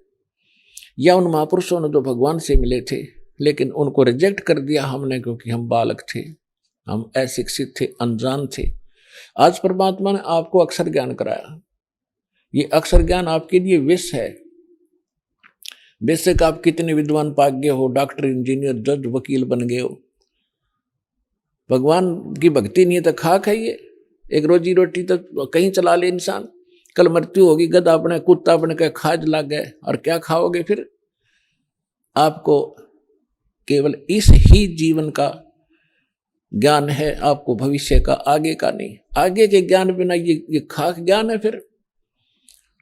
या उन महापुरुषों ने जो भगवान से मिले थे, लेकिन उनको रिजेक्ट कर दिया हमने, क्योंकि हम बालक थे, हम अशिक्षित थे, अनजान थे। आज परमात्मा ने आपको अक्षर ज्ञान कराया। ये अक्षर ज्ञान आपके लिए विष है। बेशक आप कितने विद्वान पाक गए हो, डॉक्टर, इंजीनियर, जज, वकील बन गए हो, भगवान की भक्ति नहीं है तो खाक है ये। एक रोजी रोटी तो कहीं चला ले इंसान, कल मृत्यु होगी, गधा अपने कुत्ता अपने के खाज लग गए, और क्या खाओगे फिर? आपको केवल इस ही जीवन का ज्ञान है, आपको भविष्य का, आगे का नहीं। आगे के ज्ञान बिना ये खाक ज्ञान है फिर।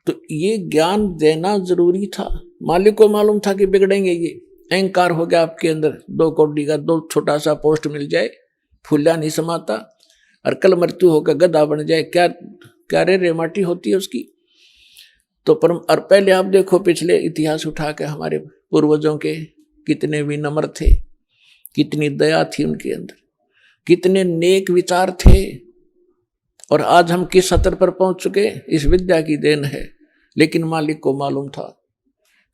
तो ये ज्ञान देना जरूरी था। मालिक को मालूम था कि बिगड़ेंगे, ये अहंकार हो गया आपके अंदर, 2 कौड़ी का 2 छोटा सा पोस्ट मिल जाए फूला नहीं समाता, और कल मृत्यु होकर गधा बन जाए, क्या क्या रे माटी होती है उसकी। तो परम, और पहले आप देखो पिछले इतिहास उठा के हमारे पूर्वजों के, कितने विनम्र थे, कितनी दया थी उनके अंदर, कितने नेक विचार थे। और आज हम किस स्तर पर पहुंच चुके, इस विद्या की देन है। लेकिन मालिक को मालूम था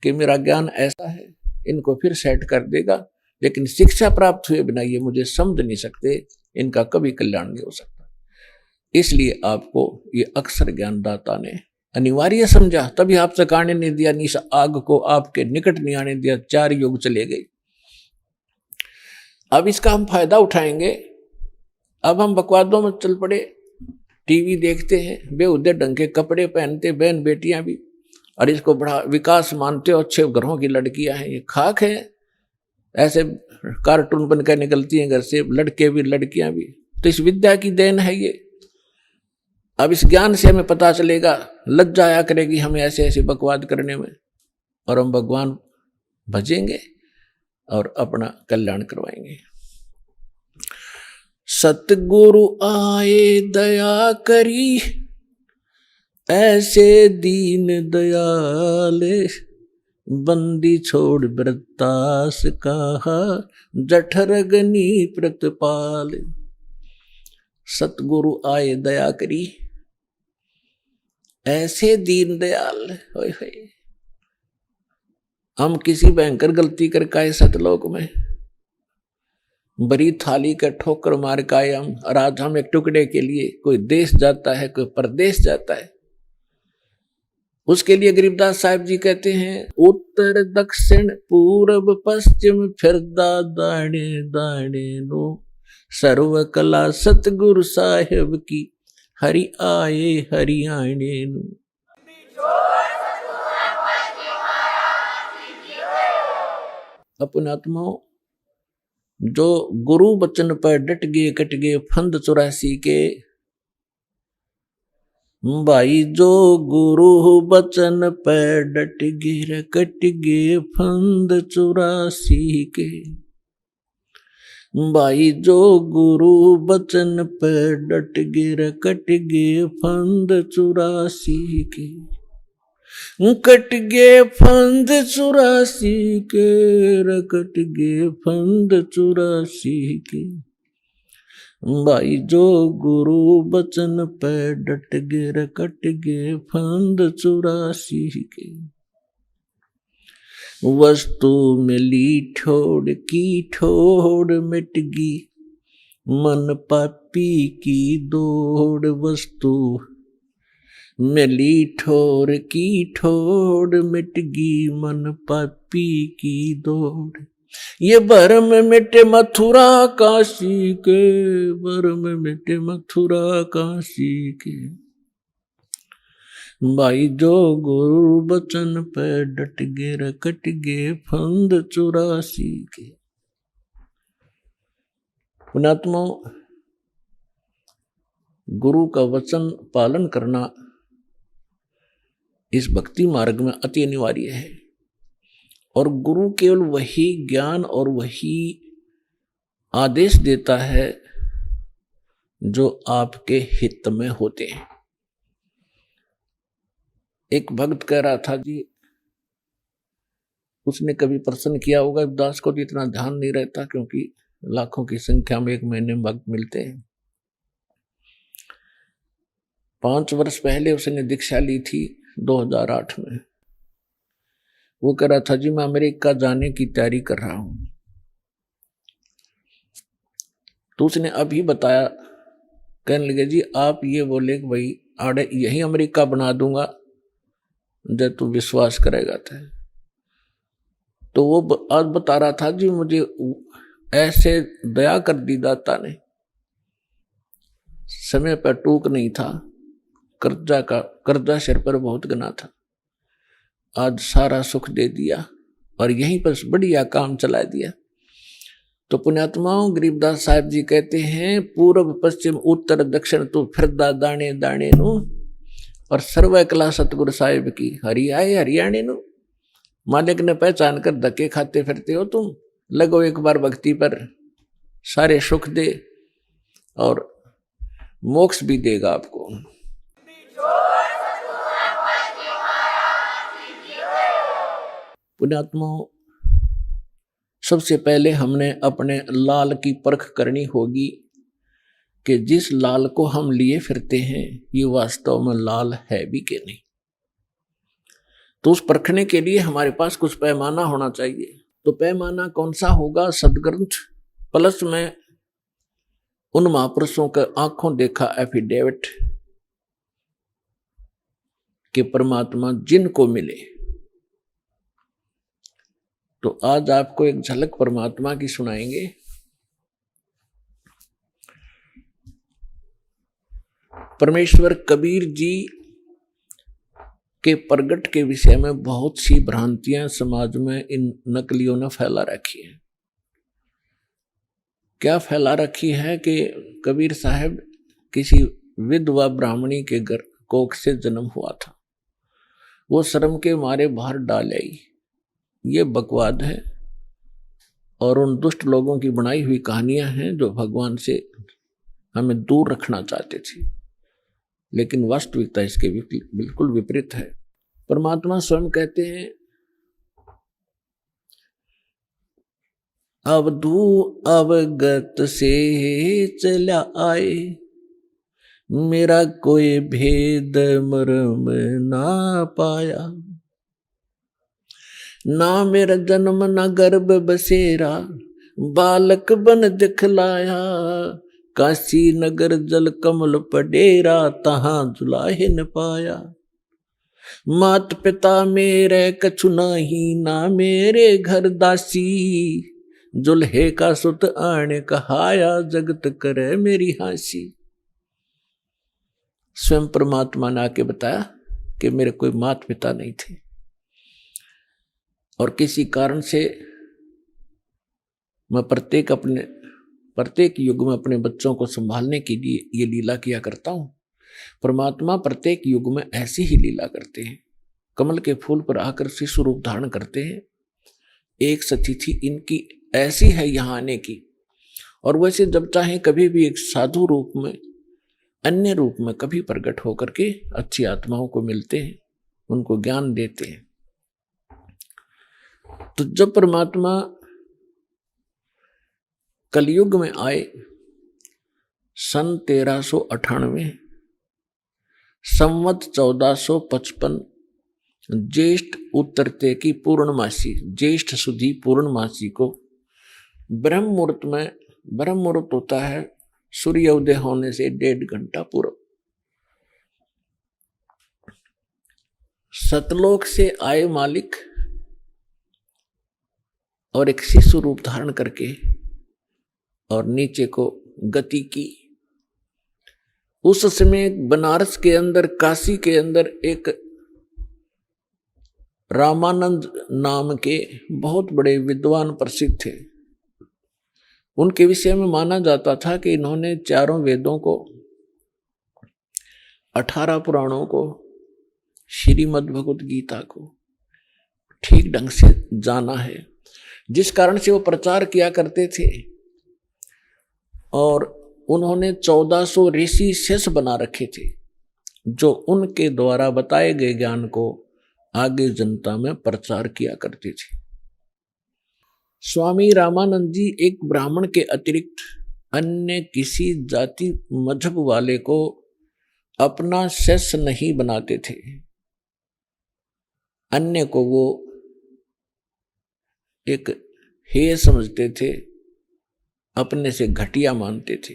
कि मेरा ज्ञान ऐसा है, इनको फिर सेट कर देगा, लेकिन शिक्षा प्राप्त हुए बिना ये मुझे समझ नहीं सकते, इनका कभी कल्याण नहीं हो सकता। इसलिए आपको ये अक्षर ज्ञानदाता ने अनिवार्य समझा, तभी आपसे आने नहीं दिया, निस आग को आपके निकट नहीं आने दिया, 4 युग चले गए। अब इसका हम फायदा उठाएंगे। अब हम बकवादों में चल पड़े, टीवी देखते हैं, बेहुदे ढंग के कपड़े पहनते बहन बेटियां भी, और इसको बड़ा विकास मानते हो, अच्छे घरों की लड़कियां हैं, ये खाक है, ऐसे कार्टून बनकर निकलती हैं घर से, लड़के भी लड़कियां भी। तो इस विद्या की देन है ये। अब इस ज्ञान से हमें पता चलेगा, लज्जा आया करेगी हमें ऐसे ऐसे बकवाद करने में, और हम भगवान भजेंगे और अपना कल्याण करवाएंगे। सतगुरु आए दया करी, ऐसे दीन दयाले, बंदी छोड़ व्रतास कहा, जठरगनी प्रतिपाल। सतगुरु आए दया करी, ऐसे दीन दयाल। होय होय, हम किसी भयंकर गलती करके आए सतलोक में, बड़ी थाली का ठोकर मार के आए हम, और आज हम एक टुकड़े के लिए कोई देश जाता है, कोई परदेश जाता है, उसके लिए गरीबदास साहिब जी कहते हैं, उत्तर दक्षिण पूर्व पश्चिम फिरदा दाणे दाणे नो, सर्व कला सतगुरु साहिब की, हरि आए हरियाणे नु। अपने आत्माओं, जो गुरु बचन पर डट गए कट गए फंद 84 के, भाई जो गुरु बचन पर डट गए कट गए फंद 84 के, भाई जो गुरु बचन पर डट गए कट गए फंद 84 के, कट गए फंद 84 के, कट गए फंद 84 के, भाई जो गुरु बचन पे डट गए कट गए फंद 84 के। वस्तु मिली ठोड़ की ठोड़ मिट गई, मन पापी की दौड़, वस्तु मिली ठोर की ठोड़ मिट गई, मन पापी की दौड़। ये भरम मिटे मथुरा काशी के, भरम मिटे मथुरा काशी के, भाई जो गुरु बचन पे डट गए कट गए फंद 84 के। पुण्यात्मा, गुरु का वचन पालन करना इस भक्ति मार्ग में अति अनिवार्य है। और गुरु केवल वही ज्ञान और वही आदेश देता है जो आपके हित में होते हैं। एक भक्त कह रहा था जी, उसने कभी प्रश्न किया होगा, दास को तो इतना ध्यान नहीं रहता क्योंकि लाखों की संख्या में एक महीने में भक्त मिलते हैं। 5 वर्ष पहले उसने दीक्षा ली थी 2008 में। वो कह रहा था जी मैं अमेरिका जाने की तैयारी कर रहा हूं। तो उसने अभी बताया, कहने लगे जी आप ये बोले कि भाई आड़े यही अमेरिका बना दूंगा जब तू विश्वास करेगा तो वो आज बता रहा था जी मुझे ऐसे दया कर दी दाता ने, समय पर टूक नहीं था, कर्जा सिर पर बहुत गना था, आज सारा सुख दे दिया और यहीं पर बढ़िया काम चला दिया। तो पुण्यात्माओं, गरीबदास साहिब जी कहते हैं, पूर्व पश्चिम उत्तर दक्षिण तू फिरदा दाने दाने नु, और सर्व कला सतगुरु साहिब की, हरि आए हरियाणे नु। मालिक ने पहचान कर धक्के खाते फिरते हो तुम, लगो एक बार भक्ति पर, सारे सुख दे और मोक्ष भी देगा आपको। पुण्यात्माओं, सबसे पहले हमने अपने लाल की परख करनी होगी कि जिस लाल को हम लिए फिरते हैं ये वास्तव में लाल है भी कि नहीं। तो उस परखने के लिए हमारे पास कुछ पैमाना होना चाहिए। तो पैमाना कौन सा होगा? सदग्रंथ प्लस में उन महापुरुषों का आंखों देखा एफिडेविट कि परमात्मा जिनको मिले। तो आज आपको एक झलक परमात्मा की सुनाएंगे। परमेश्वर कबीर जी के प्रगट के विषय में बहुत सी भ्रांतियां समाज में इन नकलियों ने फैला रखी है। क्या फैला रखी है कि कबीर साहब किसी विधवा ब्राह्मणी के घर कोख से जन्म हुआ था, वो शर्म के मारे बाहर डाल आई। ये बकवाद है और उन दुष्ट लोगों की बनाई हुई कहानियां हैं जो भगवान से हमें दूर रखना चाहते थे, लेकिन वास्तविकता इसके बिल्कुल विपरीत है। परमात्मा स्वयं कहते हैं, अवधू अवगत से चला आए, मेरा कोई भेद मर्म ना पाया। ना मेरा जन्म ना गर्भ बसेरा, बालक बन दिखलाया। काशी नगर जल कमल पडेरा, तहां जुलाहे न पाया। मात पिता मेरे कछु नाही, ना मेरे घर दासी। जुल्हे का सुत आने कहाया, जगत करे मेरी हांसी। स्वयं परमात्मा ने आके बताया कि मेरे कोई मात पिता नहीं थे और किसी कारण से मैं प्रत्येक युग में अपने बच्चों को संभालने के लिए ये लीला किया करता हूं। परमात्मा प्रत्येक युग में ऐसी ही लीला करते हैं। कमल के फूल पर आकर शिशु रूप धारण करते हैं। एक सतिथि इनकी ऐसी है यहाँ आने की, और वैसे जब चाहे कभी भी एक साधु रूप में, अन्य रूप में कभी प्रकट होकर के अच्छी आत्माओं को मिलते हैं, उनको ज्ञान देते हैं। तो जब परमात्मा कलयुग में आए सन 1398 संवत 1455 ज्येष्ठ उत्तरते की पूर्णमासी, ज्येष्ठ सुधी पूर्णमासी को ब्रह्म मुहूर्त में, ब्रह्म मुहूर्त होता है सूर्य उदय होने से 1.5 घंटा पूर्व, सतलोक से आए मालिक और एक शिशु रूप धारण करके और नीचे को गति की। उस समय बनारस के अंदर, काशी के अंदर एक रामानंद नाम के बहुत बड़े विद्वान प्रसिद्ध थे। उनके विषय में माना जाता था कि इन्होंने 4 वेदों को, 18 पुराणों को, श्रीमद् भगवत गीता को ठीक ढंग से जाना है, जिस कारण से वो प्रचार किया करते थे। और उन्होंने 1400 ऋषि शेष बना रखे थे, जो उनके द्वारा बताए गए ज्ञान को आगे जनता में प्रचार किया करते थे। स्वामी रामानंद जी एक ब्राह्मण के अतिरिक्त अन्य किसी जाति मजहब वाले को अपना शिष्य नहीं बनाते थे। अन्य को वो एक हेय समझते थे, अपने से घटिया मानते थे।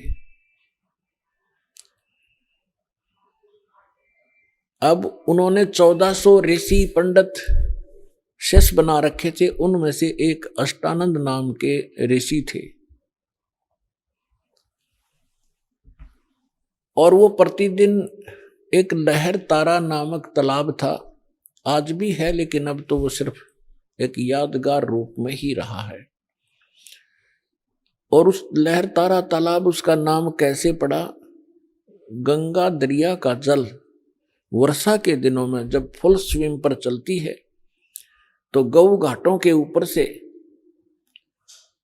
अब उन्होंने 1400 ऋषि पंडित शिष्य बना रखे थे। उनमें से एक अष्टानंद नाम के ऋषि थे, और वो प्रतिदिन एक लहर तारा नामक तालाब था, आज भी है, लेकिन अब तो वो सिर्फ एक यादगार रूप में ही रहा है। और उस लहर तारा तालाब, उसका नाम कैसे पड़ा? गंगा दरिया का जल वर्षा के दिनों में जब फुल स्विंग पर चलती है तो गौ घाटों के ऊपर से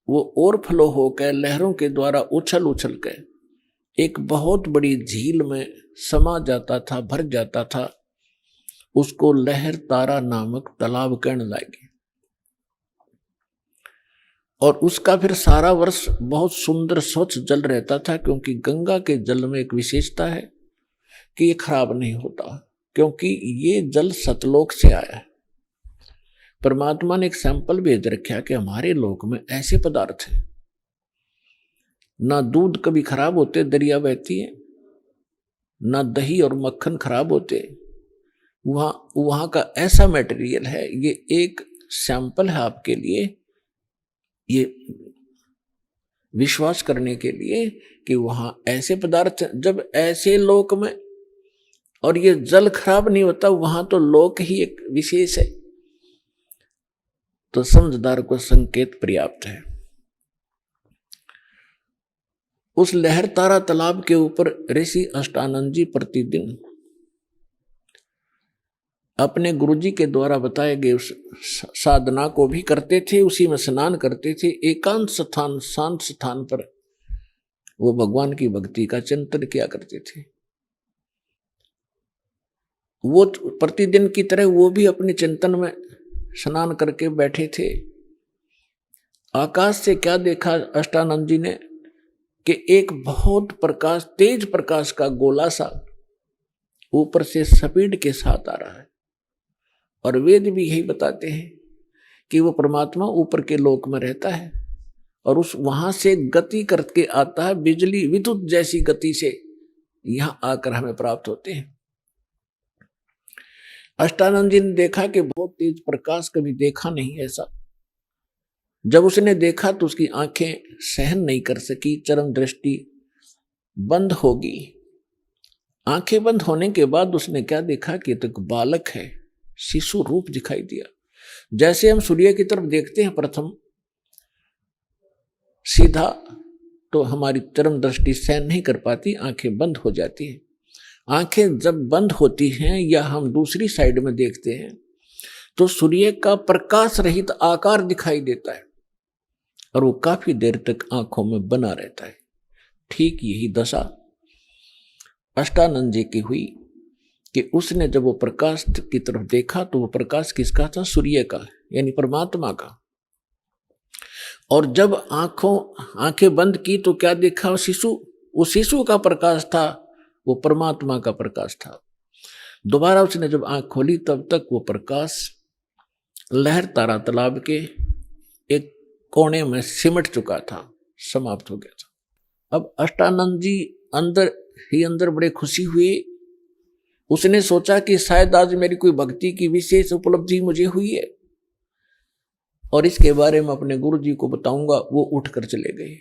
वो ओवरफ्लो होकर लहरों के द्वारा उछल उछल कर एक बहुत बड़ी झील में समा जाता था, भर जाता था, उसको लहर तारा नामक तालाब कहने लगे। और उसका फिर सारा वर्ष बहुत सुंदर स्वच्छ जल रहता था, क्योंकि गंगा के जल में एक विशेषता है कि ये खराब नहीं होता, क्योंकि ये जल सतलोक से आया है। परमात्मा ने एक सैंपल भेज रखा कि हमारे लोक में ऐसे पदार्थ हैं, ना दूध कभी खराब होते, दरिया बहती है, ना दही और मक्खन खराब होते, वहां का ऐसा मटेरियल है। ये एक सैंपल है आपके लिए, ये विश्वास करने के लिए कि वहां ऐसे पदार्थ, जब ऐसे लोक में और ये जल खराब नहीं होता, वहां तो लोक ही एक विशेष है। तो समझदार को संकेत पर्याप्त है। उस लहर तारा तालाब के ऊपर ऋषि अष्टानंद जी प्रतिदिन अपने गुरुजी के द्वारा बताए गए उस साधना को भी करते थे, उसी में स्नान करते थे। एकांत स्थान, शांत स्थान पर वो भगवान की भक्ति का चिंतन किया करते थे। वो प्रतिदिन की तरह वो भी अपने चिंतन में स्नान करके बैठे थे। आकाश से क्या देखा अष्टानंद जी ने कि एक बहुत प्रकाश, तेज प्रकाश का गोला सा ऊपर से स्पीड के साथ आ रहा है। और वेद भी यही बताते हैं कि वो परमात्मा ऊपर के लोक में रहता है और उस वहां से गति करके आता है, बिजली विद्युत जैसी गति से यहां आकर हमें प्राप्त होते हैं। अष्टानंद जी ने देखा कि बहुत तेज प्रकाश कभी देखा नहीं ऐसा। जब उसने देखा तो उसकी आंखें सहन नहीं कर सकी, चरम दृष्टि बंद होगी। आंखें बंद होने के बाद उसने क्या देखा कि तो एक बालक है, शिशु रूप दिखाई दिया। जैसे हम सूर्य की तरफ देखते हैं प्रथम सीधा, तो हमारी चरम दृष्टि सहन नहीं कर पाती, आंखें बंद हो जाती हैं। आंखें जब बंद होती हैं या हम दूसरी साइड में देखते हैं तो सूर्य का प्रकाश रहित आकार दिखाई देता है और वो काफी देर तक आंखों में बना रहता है। ठीक यही दशा अष्टानंद जी की हुई कि उसने जब वो प्रकाश की तरफ देखा तो वो प्रकाश किसका था? सूर्य का, यानी परमात्मा का। और जब आंखें बंद की तो क्या देखा? वो शिशु का प्रकाश था, वो परमात्मा का प्रकाश था। दोबारा उसने जब आंख खोली तब तक वो प्रकाश लहर तारा तालाब के एक कोने में सिमट चुका था, समाप्त हो गया था। अब अष्टानंद जी अंदर ही अंदर बड़े खुशी हुए। उसने सोचा कि शायद आज मेरी कोई भक्ति की विशेष उपलब्धि मुझे हुई है और इसके बारे में अपने गुरु जी को बताऊंगा। वो उठकर चले गए।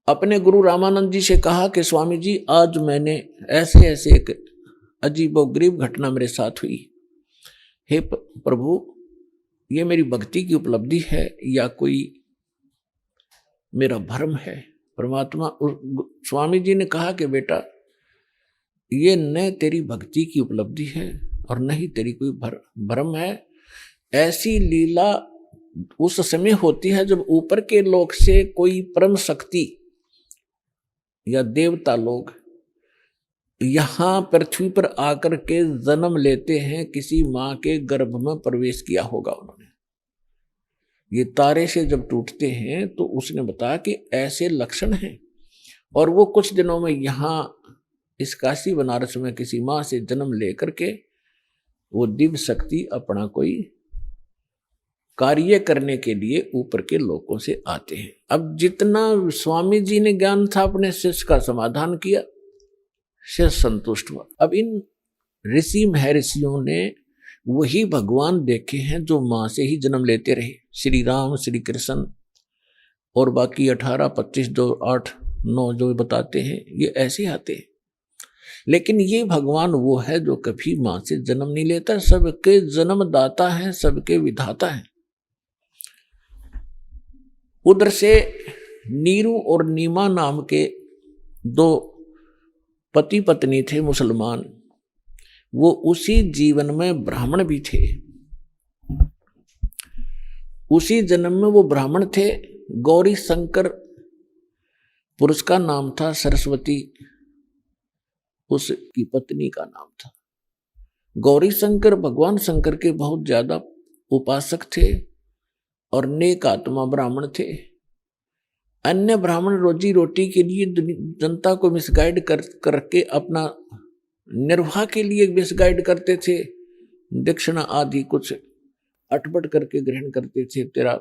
अपने गुरु रामानंद जी से कहा कि स्वामी जी, आज मैंने ऐसे ऐसे एक अजीबोगरीब घटना मेरे साथ हुई। हे प्रभु, ये मेरी भक्ति की उपलब्धि है या कोई मेरा भ्रम है? परमात्मा स्वामी जी ने कहा कि बेटा, ये न तेरी भक्ति की उपलब्धि है और न ही तेरी कोई भ्रम है। ऐसी लीला उस समय होती है जब ऊपर के लोक से कोई परम शक्ति या देवता लोग यहां पृथ्वी पर आकर के जन्म लेते हैं। किसी मां के गर्भ में प्रवेश किया होगा उन्होंने। ये तारे से जब टूटते हैं तो उसने बताया कि ऐसे लक्षण हैं। और वो कुछ दिनों में यहां इस काशी बनारस में किसी मां से जन्म लेकर के वो दिव्य शक्ति अपना कोई कार्य करने के लिए ऊपर के लोगों से आते हैं। अब जितना स्वामी जी ने ज्ञान था अपने शिष्य का समाधान किया, शिष्य संतुष्ट हुआ। अब इन ऋषि महर्षियों ने वही भगवान देखे हैं जो मां से ही जन्म लेते रहे। श्री राम, श्री कृष्ण और बाकी 18, 25, जो 8, 9 जो बताते हैं, ये ऐसे आते हैं। लेकिन ये भगवान वो है जो कभी मां से जन्म नहीं लेता, सबके जन्मदाता है, सबके विधाता है। उधर से नीरू और नीमा नाम के 2 पति पत्नी थे मुसलमान। वो उसी जीवन में ब्राह्मण भी थे। उसी जन्म में वो ब्राह्मण थे। गौरी शंकर पुरुष का नाम था सरस्वती, उसकी पत्नी का नाम था। गौरी शंकर भगवान शंकर के बहुत ज्यादा उपासक थे और नेक आत्मा ब्राह्मण थे। अन्य ब्राह्मण रोजी रोटी के लिए जनता को मिसगाइड करके अपना निर्वाह के लिए मिसगाइड करते थे। दक्षिणा आदि कुछ अटपट करके ग्रहण करते थे। तेरा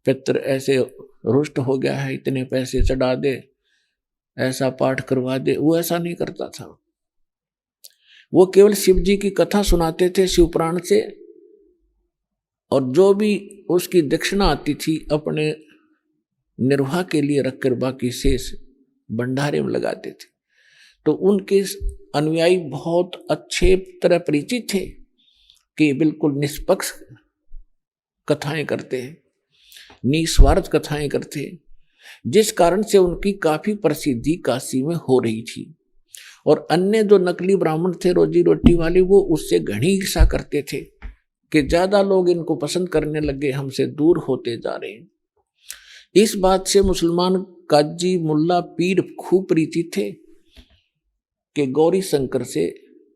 पितर ऐसे रुष्ट हो गया है, इतने पैसे चढ़ा दे, ऐसा पाठ करवा दे। वो ऐसा नहीं करता था। वो केवल शिव जी की कथा सुनाते थे शिव पुराण से, और जो भी उसकी दक्षिणा आती थी अपने निर्वाह के लिए रखकर बाकी शेष भंडारे में लगाते थे। तो उनके अनुयायी बहुत अच्छे तरह परिचित थे कि बिल्कुल निष्पक्ष कथाएं करते हैं, निस्वार्थ कथाएं करते हैं, जिस कारण से उनकी काफी प्रसिद्धि काशी में हो रही थी। और अन्य जो नकली ब्राह्मण थे रोजी रोटी वाले, वो उससे घनी ईर्ष्या करते थे कि ज्यादा लोग इनको पसंद करने लगे, हमसे दूर होते जा रहे हैं। इस बात से मुसलमान काजी मुल्ला पीर खूब परिचित थे कि गौरी शंकर से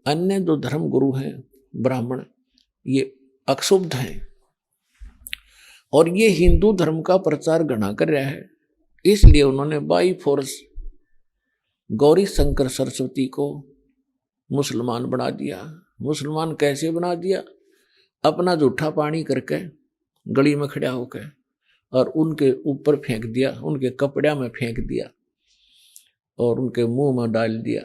अन्य जो धर्म गुरु हैं ब्राह्मण, ये अक्षुब्ध हैं और ये हिंदू धर्म का प्रचार घना कर रहा है। इसलिए उन्होंने बाई फोर्स गौरी शंकर सरस्वती को मुसलमान बना दिया। मुसलमान कैसे बना दिया? अपना जूठा पानी करके गली में खड़ा होकर और उनके ऊपर फेंक दिया, उनके कपड़े में फेंक दिया और उनके मुंह में डाल दिया।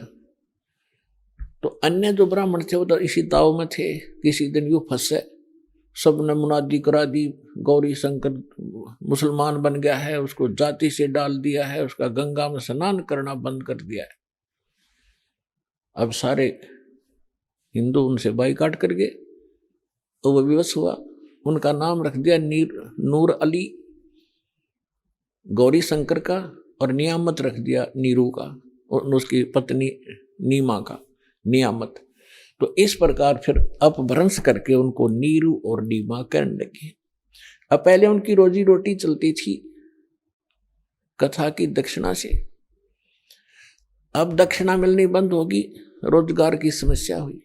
तो अन्य जो ब्राह्मण थे वो तो इसी दाव में थे। किसी दिन यूँ फंसे, सबने मुनादी करा दी, गौरी शंकर मुसलमान बन गया है, उसको जाति से डाल दिया है, उसका गंगा में स्नान करना बंद कर दिया है। अब सारे हिंदू उनसे बाइकाट कर गए, तो वो विवश हुआ। उनका नाम रख दिया नूर अली गौरी शंकर का, और नियामत रख दिया नीरू का, और उसकी पत्नी नीमा का नियामत। तो इस प्रकार फिर अपभ्रंश करके उनको नीरू और नीमा कहने लगे। अब पहले उनकी रोजी रोटी चलती थी कथा की दक्षिणा से, अब दक्षिणा मिलनी बंद होगी, रोजगार की समस्या हुई।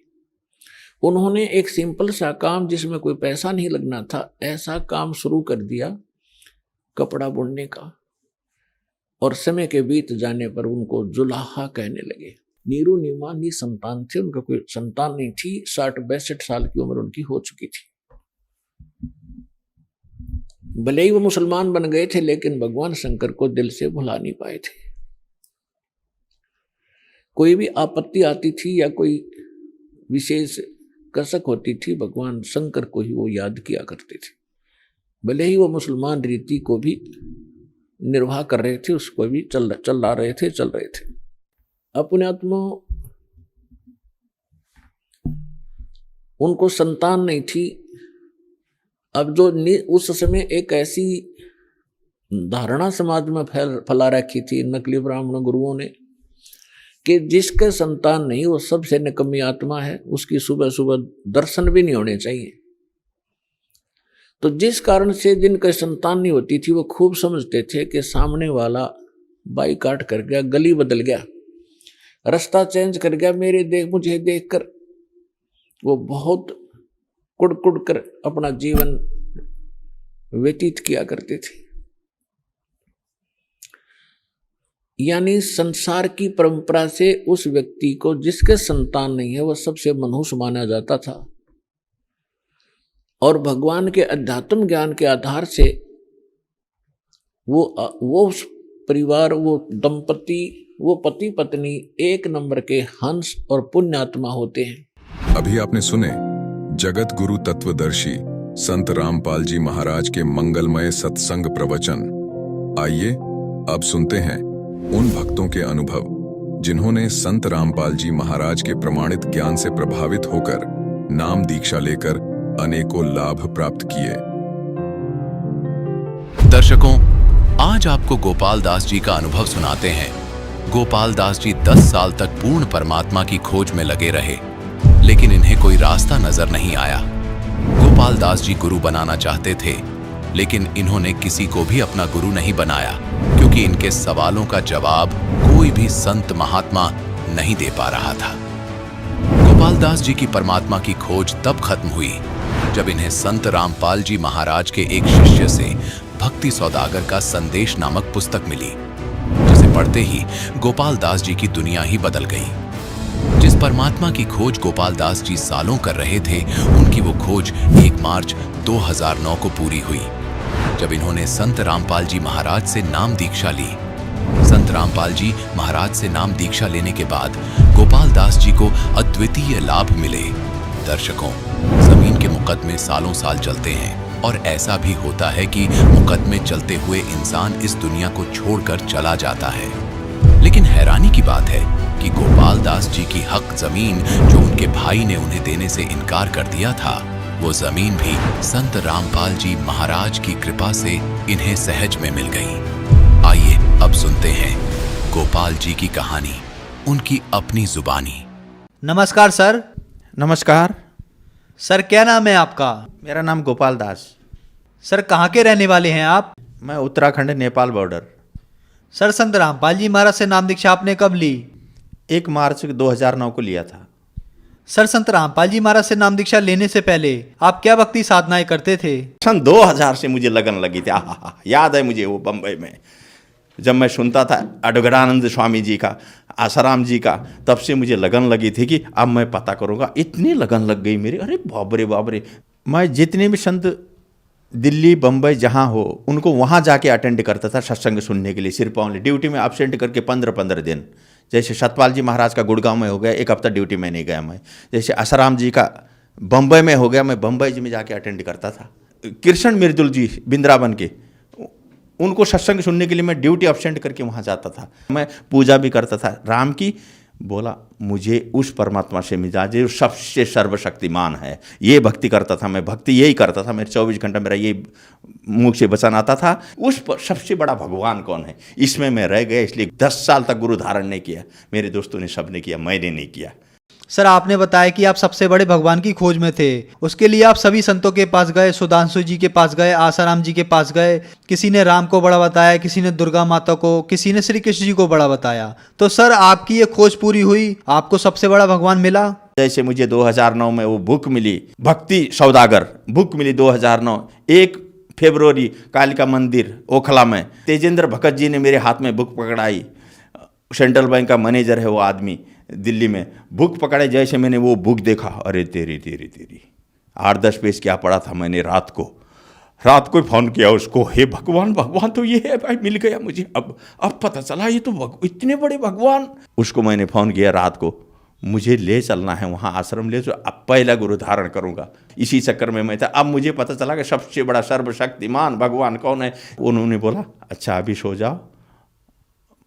उन्होंने एक सिंपल सा काम जिसमें कोई पैसा नहीं लगना था, ऐसा काम शुरू कर दिया कपड़ा बुनने का, और समय के बीत जाने पर उनको जुलाहा कहने लगे। नीरू नीमा निसंतान थे, उनका कोई संतान नहीं थी। 60-62 साल की उम्र उनकी हो चुकी थी। भले ही वो मुसलमान बन गए थे, लेकिन भगवान शंकर को दिल से भुला नहीं पाए थे। कोई भी आपत्ति आती थी या कोई विशेष कसक होती थी, भगवान शंकर को ही वो याद किया करते थे। भले ही वो मुसलमान रीति को भी निर्वाह कर रहे थे, उसको भी चल रहे थे। अपने आत्मा उनको संतान नहीं थी। अब जो उस समय एक ऐसी धारणा समाज में फैला रखी थी नकली ब्राह्मण गुरुओं ने कि जिसके संतान नहीं वो सबसे निकम्मी आत्मा है, उसकी सुबह सुबह दर्शन भी नहीं होने चाहिए। तो जिस कारण से जिनके संतान नहीं होती थी वो खूब समझते थे कि सामने वाला बाइकाट कर गया, गली बदल गया, रास्ता चेंज कर गया, मुझे देखकर वो बहुत कुड़ कर अपना जीवन व्यतीत किया करते थे। यानी संसार की परंपरा से उस व्यक्ति को जिसके संतान नहीं है वह सबसे मनहूस माना जाता था, और भगवान के अध्यात्म ज्ञान के आधार से वो परिवार, वो दंपति, वो पति पत्नी एक नंबर के हंस और पुण्यात्मा होते हैं। अभी आपने सुने जगत गुरु तत्वदर्शी संत रामपाल जी महाराज के मंगलमय सत्संग प्रवचन। आइए अब सुनते हैं उन भक्तों के अनुभव जिन्होंने संत रामपाल जी महाराज के प्रमाणित ज्ञान से प्रभावित होकर नाम दीक्षा लेकर अनेकों लाभ प्राप्त किए। दर्शकों, आज आपको गोपाल दास जी का अनुभव सुनाते हैं। गोपाल दास जी 10 साल तक पूर्ण परमात्मा की खोज में लगे रहे, लेकिन इन्हें कोई रास्ता नजर नहीं आया। गोपाल दास जी गुरु बनाना चाहते थे, लेकिन इन्होंने किसी को भी अपना गुरु नहीं बनाया, क्योंकि इनके सवालों का जवाब कोई भी संत महात्मा नहीं दे पा रहा था। गोपाल दास जी की परमात्मा की खोज तब खत्म हुई जब इन्हें संत रामपाल जी महाराज के एक शिष्य से भक्ति सौदागर का संदेश नामक पुस्तक मिली, जिसे पढ़ते ही गोपाल दास जी की दुनिया ही बदल गई। जिस परमात्मा की खोज गोपाल दास जी सालों कर रहे थे, उनकी वो खोज 1 मार्च 2009 को पूरी हुई, जब इन्होंने संत रामपाल जी महाराज से नाम दीक्षा ली। संत रामपाल जी महाराज से नाम दीक्षा लेने के बाद गोपाल दास जी को अद्वितीय लाभ मिले। दर्शकों, जमीन के मुकदमे सालों साल चलते हैं और ऐसा भी होता है कि मुकदमे चलते हुए इंसान इस दुनिया को छोड़कर चला जाता है। लेकिन हैरानी की बात है कि गोपाल दास जी की हक जमीन जो उनके भाई ने उन्हें देने से इनकार कर दिया था, वो जमीन भी संत रामपाल जी महाराज की कृपा से इन्हें सहज में मिल गई। आइए अब सुनते हैं गोपाल जी की कहानी, उनकी अपनी जुबानी। नमस्कार सर। नमस्कार। सर क्या नाम है आपका? मेरा नाम गोपाल दास। सर कहाँ के रहने वाले हैं आप? मैं उत्तराखंड नेपाल बॉर्डर। सर संत रामपाल जी महाराज से नाम दीक्षा आपने कब ली? 1 मार्च 2009 को लिया था। सर संत रामपाल जी महाराज से नाम दीक्षा लेने से पहले आप क्या भक्ति साधनाएं करते थे? सन 2000 से मुझे लगन लगी थी। याद है मुझे वो बम्बई में जब मैं सुनता था अडगड़ानंद स्वामी जी का, आसाराम जी का, तब से मुझे लगन लगी थी कि अब मैं पता करूँगा। इतनी लगन लग गई मेरी, अरे बाबरे बाबरे। मैं जितने भी संत दिल्ली बम्बई जहाँ हो उनको वहाँ जाके अटेंड करता था सत्संग सुनने के लिए, सिर्फ ओनली ड्यूटी में एब्सेंट करके 15-15 दिन। जैसे सतपाल जी महाराज का गुड़गांव में हो गया, 1 हफ्ता ड्यूटी में नहीं गया मैं। जैसे आसाराम जी का बम्बई में हो गया, मैं बम्बई जी में जाके अटेंड करता था। कृष्ण मिर्दुल जी बिंद्रावन के, उनको सत्संग सुनने के लिए मैं ड्यूटी एब्सेंट करके वहाँ जाता था। मैं पूजा भी करता था राम की। बोला मुझे उस परमात्मा से मिला जो सबसे सर्वशक्तिमान है, ये भक्ति करता था मैं। भक्ति यही करता था, मेरे 24 घंटा मेरा ये मुख से वचन आता था, उस पर सबसे बड़ा भगवान कौन है, इसमें मैं रह गया। इसलिए 10 साल तक गुरु धारण नहीं किया। मेरे दोस्तों ने सबने किया, मैंने नहीं किया। सर आपने बताया कि आप सबसे बड़े भगवान की खोज में थे। उसके लिए आप सभी संतों के पास गए, सुधांशु जी के पास गए, आसाराम जी के पास गए। किसी ने राम को बड़ा बताया, किसी ने दुर्गा माता को, किसी ने श्री कृष्ण जी को बड़ा बताया। तो सर आपकी ये खोज पूरी हुई, आपको सबसे बड़ा भगवान मिला। जैसे मुझे 2009 में वो बुक मिली, भक्ति सौदागर बुक मिली 2009, 1 फरवरी कालिका मंदिर ओखला में तेजेंद्र भगत जी ने मेरे हाथ में बुक पकड़ाई। सेंट्रल बैंक का मैनेजर है वो आदमी, दिल्ली में। बुक पकड़े, जैसे मैंने वो बुक देखा, अरे तेरी 8-10 पेज क्या पढ़ा था मैंने। रात को फ़ोन किया उसको, हे भगवान, भगवान तो ये है भाई, मिल गया मुझे। अब पता चला ये तो इतने बड़े भगवान। उसको मैंने फ़ोन किया रात को, मुझे ले चलना है वहाँ आश्रम ले, तो अब पहला गुरु धारण करूँगा। इसी चक्कर में मैं था। अब मुझे पता चला कि सबसे बड़ा सर्वशक्तिमान भगवान कौन है। उन्होंने बोला अच्छा अभी सो जाओ,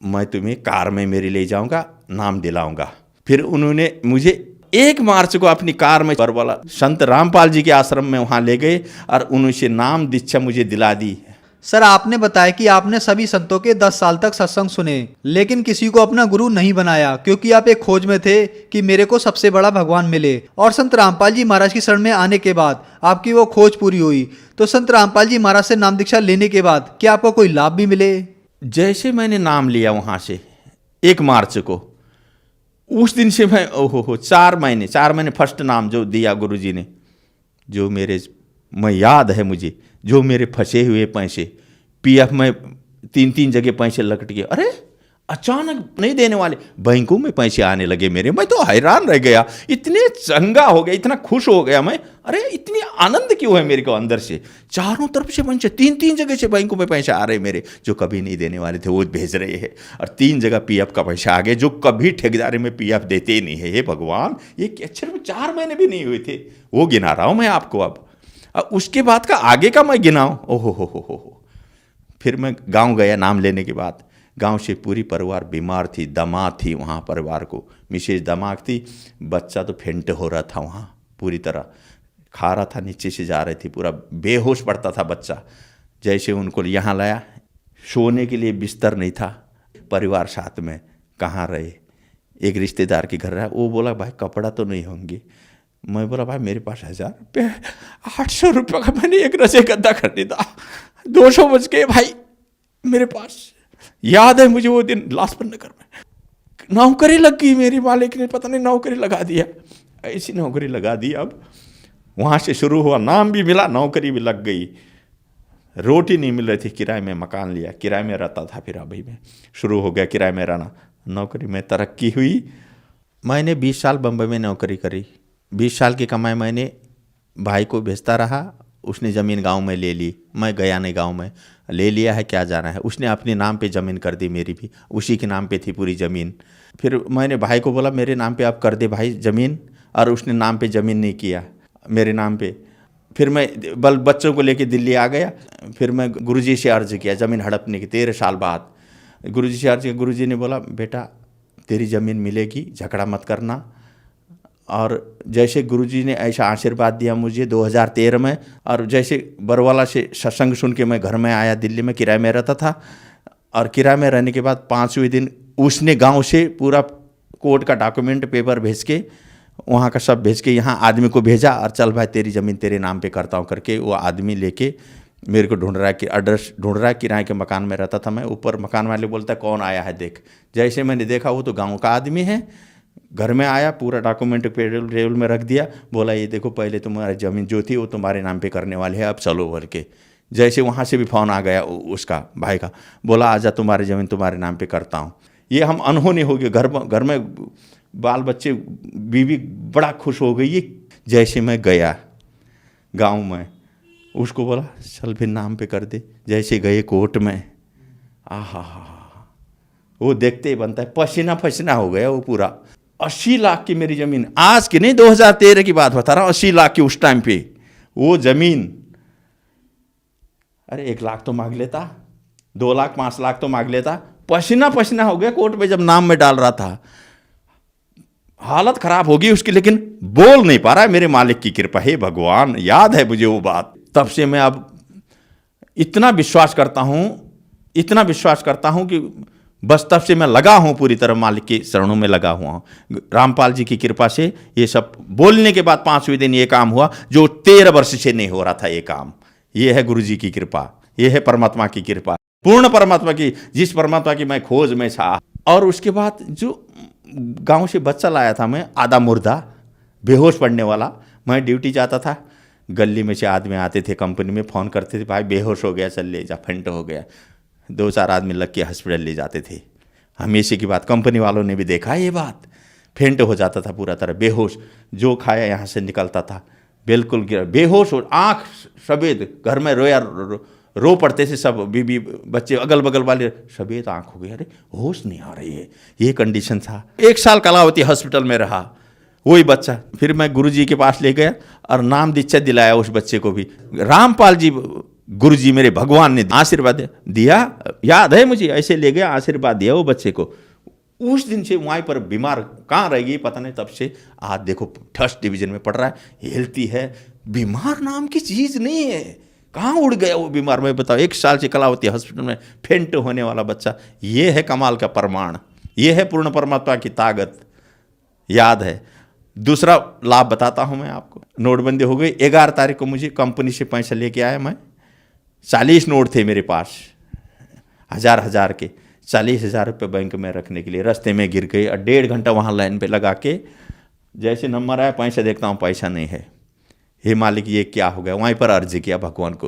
मैं तुम्हें कार में मेरे ले जाऊंगा, नाम दिलाऊंगा। फिर उन्होंने मुझे 1 मार्च को अपनी कार में बोला संत रामपाल जी के आश्रम में वहाँ ले गए और उन्होंने नाम दीक्षा मुझे दिला दी। सर आपने बताया कि आपने सभी संतों के 10 साल तक सत्संग सुने, लेकिन किसी को अपना गुरु नहीं बनाया, क्योंकि आप एक खोज में थे कि मेरे को सबसे बड़ा भगवान मिले। और संत रामपाल जी महाराज की शरण में आने के बाद आपकी वो खोज पूरी हुई। तो संत रामपाल जी महाराज से नाम दीक्षा लेने के बाद क्या आपको कोई लाभ भी मिले? जैसे मैंने नाम लिया वहाँ से 1 मार्च को, उस दिन से मैं 4 महीने फर्स्ट नाम जो दिया गुरुजी ने, जो मैं याद है मुझे, जो मेरे फंसे हुए पैसे पीएफ में 3 जगह पैसे लकट गए। अरे अचानक नहीं देने वाले, बैंकों में पैसे आने लगे मेरे। मैं तो हैरान रह गया, इतने चंगा हो गया, इतना खुश हो गया मैं। अरे इतनी आनंद क्यों है मेरे को अंदर से। चारों तरफ से पैसे 3 जगह से बैंकों में पैसे आ रहे मेरे, जो कभी नहीं देने वाले थे वो भेज रहे हैं। और 3 जगह पीएफ का पैसा आ गया, जो कभी ठेकेदारी में पीएफ देते ही नहीं है। हे भगवान, ये अक्षर में 4 महीने भी नहीं हुए थे, वो गिना रहा हूँ मैं आपको। अब उसके बाद का आगे का मैं गिनाऊँ, ओहो। फिर मैं गाँव गया नाम लेने के बाद। गांव से पूरी परिवार बीमार थी, दमाद थी वहाँ परिवार को, मिसेज दमाग थी, बच्चा तो फेंट हो रहा था वहाँ, पूरी तरह खा रहा था, नीचे से जा रही थी, पूरा बेहोश पड़ता था बच्चा। जैसे उनको यहाँ लाया, सोने के लिए बिस्तर नहीं था, परिवार साथ में कहाँ रहे। एक रिश्तेदार के घर रहा, वो बोला भाई कपड़ा तो नहीं होंगे, मैं बोला भाई मेरे पास 1000 रुपये, 800 रुपये का मैंने एक रसे गद्दा खरीदा, 200 बच गए भाई मेरे पास। याद है मुझे वो दिन लाजपत नगर में नौकरी लग गई, मेरी मालिक ने पता नहीं नौकरी लगा दिया, ऐसी नौकरी लगा दी। अब वहाँ से शुरू हुआ, नाम भी मिला, नौकरी भी लग गई, रोटी नहीं मिल रही थी, किराए में मकान लिया, किराए में रहता था, फिर अभी में शुरू हो गया किराए में रहना, नौकरी में तरक्की हुई। मैंने 20 साल बम्बई में नौकरी करी, 20 साल की कमाई मैंने भाई को भेजता रहा, उसने ज़मीन गांव में ले ली, मैं गया नहीं गांव में, ले लिया है क्या जाना है, उसने अपने नाम पे ज़मीन कर दी, मेरी भी उसी के नाम पे थी पूरी ज़मीन। फिर मैंने भाई को बोला मेरे नाम पे आप कर दे भाई ज़मीन, और उसने नाम पे ज़मीन नहीं किया मेरे नाम पे। फिर मैं बच्चों को लेके दिल्ली आ गया, फिर मैं गुरुजी से अर्ज़ किया ज़मीन हड़पने की, 13 साल बाद गुरुजी से अर्ज़ किया। गुरुजी ने बोला बेटा तेरी ज़मीन मिलेगी, झगड़ा मत करना। और जैसे गुरुजी ने ऐसा आशीर्वाद दिया मुझे 2013 में, और जैसे बरवाला से सत्संग सुन के मैं घर में आया, दिल्ली में किराए में रहता था, और किराए में रहने के बाद 5वें दिन उसने गांव से पूरा कोर्ट का डॉक्यूमेंट पेपर भेज के, वहाँ का सब भेज के यहाँ आदमी को भेजा, और चल भाई तेरी ज़मीन तेरे नाम पे करता हूँ करके वो आदमी लेके मेरे को ढूंढ रहा है कि एड्रेस ढूंढ रहा है। किराए के मकान में रहता था मैं, ऊपर मकान वाले बोलता है कौन आया है देख। जैसे मैंने देखा वो तो गाँव का आदमी है, घर में आया, पूरा डॉक्यूमेंट टेबल में रख दिया, बोला ये देखो पहले तुम्हारी ज़मीन जो थी वो तुम्हारे नाम पे करने वाले है, अब चलो भर के। जैसे वहाँ से भी फ़ोन आ गया उसका भाई का, बोला आजा तुम्हारी ज़मीन तुम्हारे नाम पे करता हूँ। ये हम अनहोनी हो गए, घर में बाल बच्चे बीवी बड़ा खुश हो गई। जैसे मैं गया गांव में, उसको बोला चल फिर नाम पे कर दे। जैसे गए कोर्ट में, आहा वो देखते ही बनता है, पसीना पसीना हो गया वो पूरा। 80 लाख की मेरी ज़मीन, आज की नहीं 2013 की बात बता रहा हूँ, 80 लाख की उस टाइम पे वो ज़मीन। अरे 1 लाख तो मांग लेता, 2 लाख 5 लाख तो मांग लेता, पसीना पसीना हो गया कोर्ट में जब नाम में डाल रहा था। हालत खराब होगी उसकी, लेकिन बोल नहीं पा रहा है, मेरे मालिक की कृपा है भगवान। याद है मुझे वो बात। तब से मैं अब इतना विश्वास करता हूँ कि बस तब से मैं लगा हूँ पूरी तरह, मालिक के शरणों में लगा हुआ हूँ। रामपाल जी की कृपा से ये सब बोलने के बाद 5वें दिन ये काम हुआ जो 13 वर्ष से नहीं हो रहा था ये काम। ये है गुरु जी की कृपा, ये है परमात्मा की कृपा, पूर्ण परमात्मा की, जिस परमात्मा की मैं खोज में था। और उसके बाद जो गांव से बच्चा लाया था मैं, आधा मुर्दा बेहोश पड़ने वाला, मैं ड्यूटी जाता था, गली में से आदमी आते थे, कंपनी में फ़ोन करते थे, भाई बेहोश हो गया चल ले जा, फेंट हो गया। 2-4 आदमी लग के हॉस्पिटल ले जाते थे। हमेशा की बात, कंपनी वालों ने भी देखा ये बात, फेंट हो जाता था पूरा तरह बेहोश, जो खाया यहाँ से निकलता था, बिल्कुल गिरा बेहोश, और आँख सफ़ेद, घर में रो पड़ते थे सब, बीबी बच्चे अगल बगल वाले, सफ़ेद आँख हो गई, अरे होश नहीं आ रही है, ये कंडीशन था। 1 साल कलावती हॉस्पिटल में रहा वही बच्चा। फिर मैं गुरुजी के पास ले गया और नाम दीक्षा दिलाया उस बच्चे को भी। रामपाल जी गुरुजी मेरे भगवान ने आशीर्वाद दिया, याद है मुझे, ऐसे ले गया आशीर्वाद दिया वो बच्चे को। उस दिन से वहीं पर बीमार कहाँ रह गई पता नहीं, तब से आज देखो 1st डिवीज़न में पढ़ रहा है, हेल्थी है, बीमार नाम की चीज़ नहीं है। कहाँ उड़ गया वो बीमार, मैं बताओ। 1 साल से कलावती हॉस्पिटल में फेंट होने वाला बच्चा, ये है कमाल का प्रमाण, ये है पूर्ण परमात्मा की ताकत। याद है। दूसरा लाभ बताता हूँ मैं आपको। नोटबंदी हो गई, 11 तारीख को मुझे कंपनी से पैसा लेके आया मैं, 40 नोट थे मेरे पास, 1000 के, 40,000 रुपये बैंक में रखने के लिए। रास्ते में गिर गई और 1.5 घंटा वहाँ लाइन पे लगा के, जैसे नंबर आया पैसा देखता हूँ पैसा नहीं है। हे मालिक ये क्या हो गया, वहीं पर अर्जी किया भगवान को।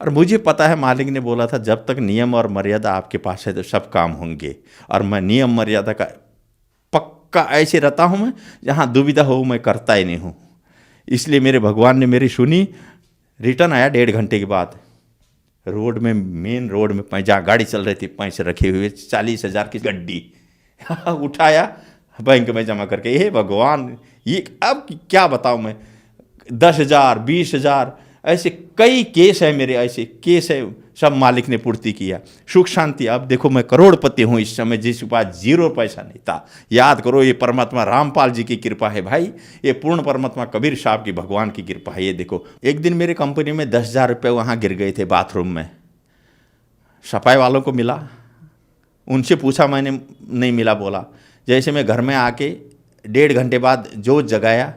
और मुझे पता है मालिक ने बोला था जब तक नियम और मर्यादा आपके पास है तो सब काम होंगे। और मैं नियम मर्यादा का पक्का ऐसे रहता हूँ, मैं जहाँ दुविधा हो मैं करता ही नहीं हूँ। इसलिए मेरे भगवान ने मेरी सुनी। रिटर्न आया 1.5 घंटे के बाद, रोड में, मेन रोड में जहाँ गाड़ी चल रही थी, पैसे रखे हुए 40,000 की गड्डी उठाया, बैंक में जमा करके। हे भगवान, ये अब क्या बताऊँ मैं, 10,000 20,000 ऐसे कई केस है मेरे, ऐसे केस है, सब मालिक ने पूर्ति किया। सुख शांति। अब देखो मैं करोड़पति हूँ इस समय, जिसके पास 0 पैसा नहीं था। याद करो ये परमात्मा रामपाल जी की कृपा है भाई, ये पूर्ण परमात्मा कबीर साहब की भगवान की कृपा है। ये देखो, एक दिन मेरे कंपनी में 10,000 रुपये वहाँ गिर गए थे बाथरूम में। सफाई वालों को मिला, उनसे पूछा मैंने, नहीं मिला। बोला जैसे मैं घर में आके 1.5 घंटे बाद जोत जगाया,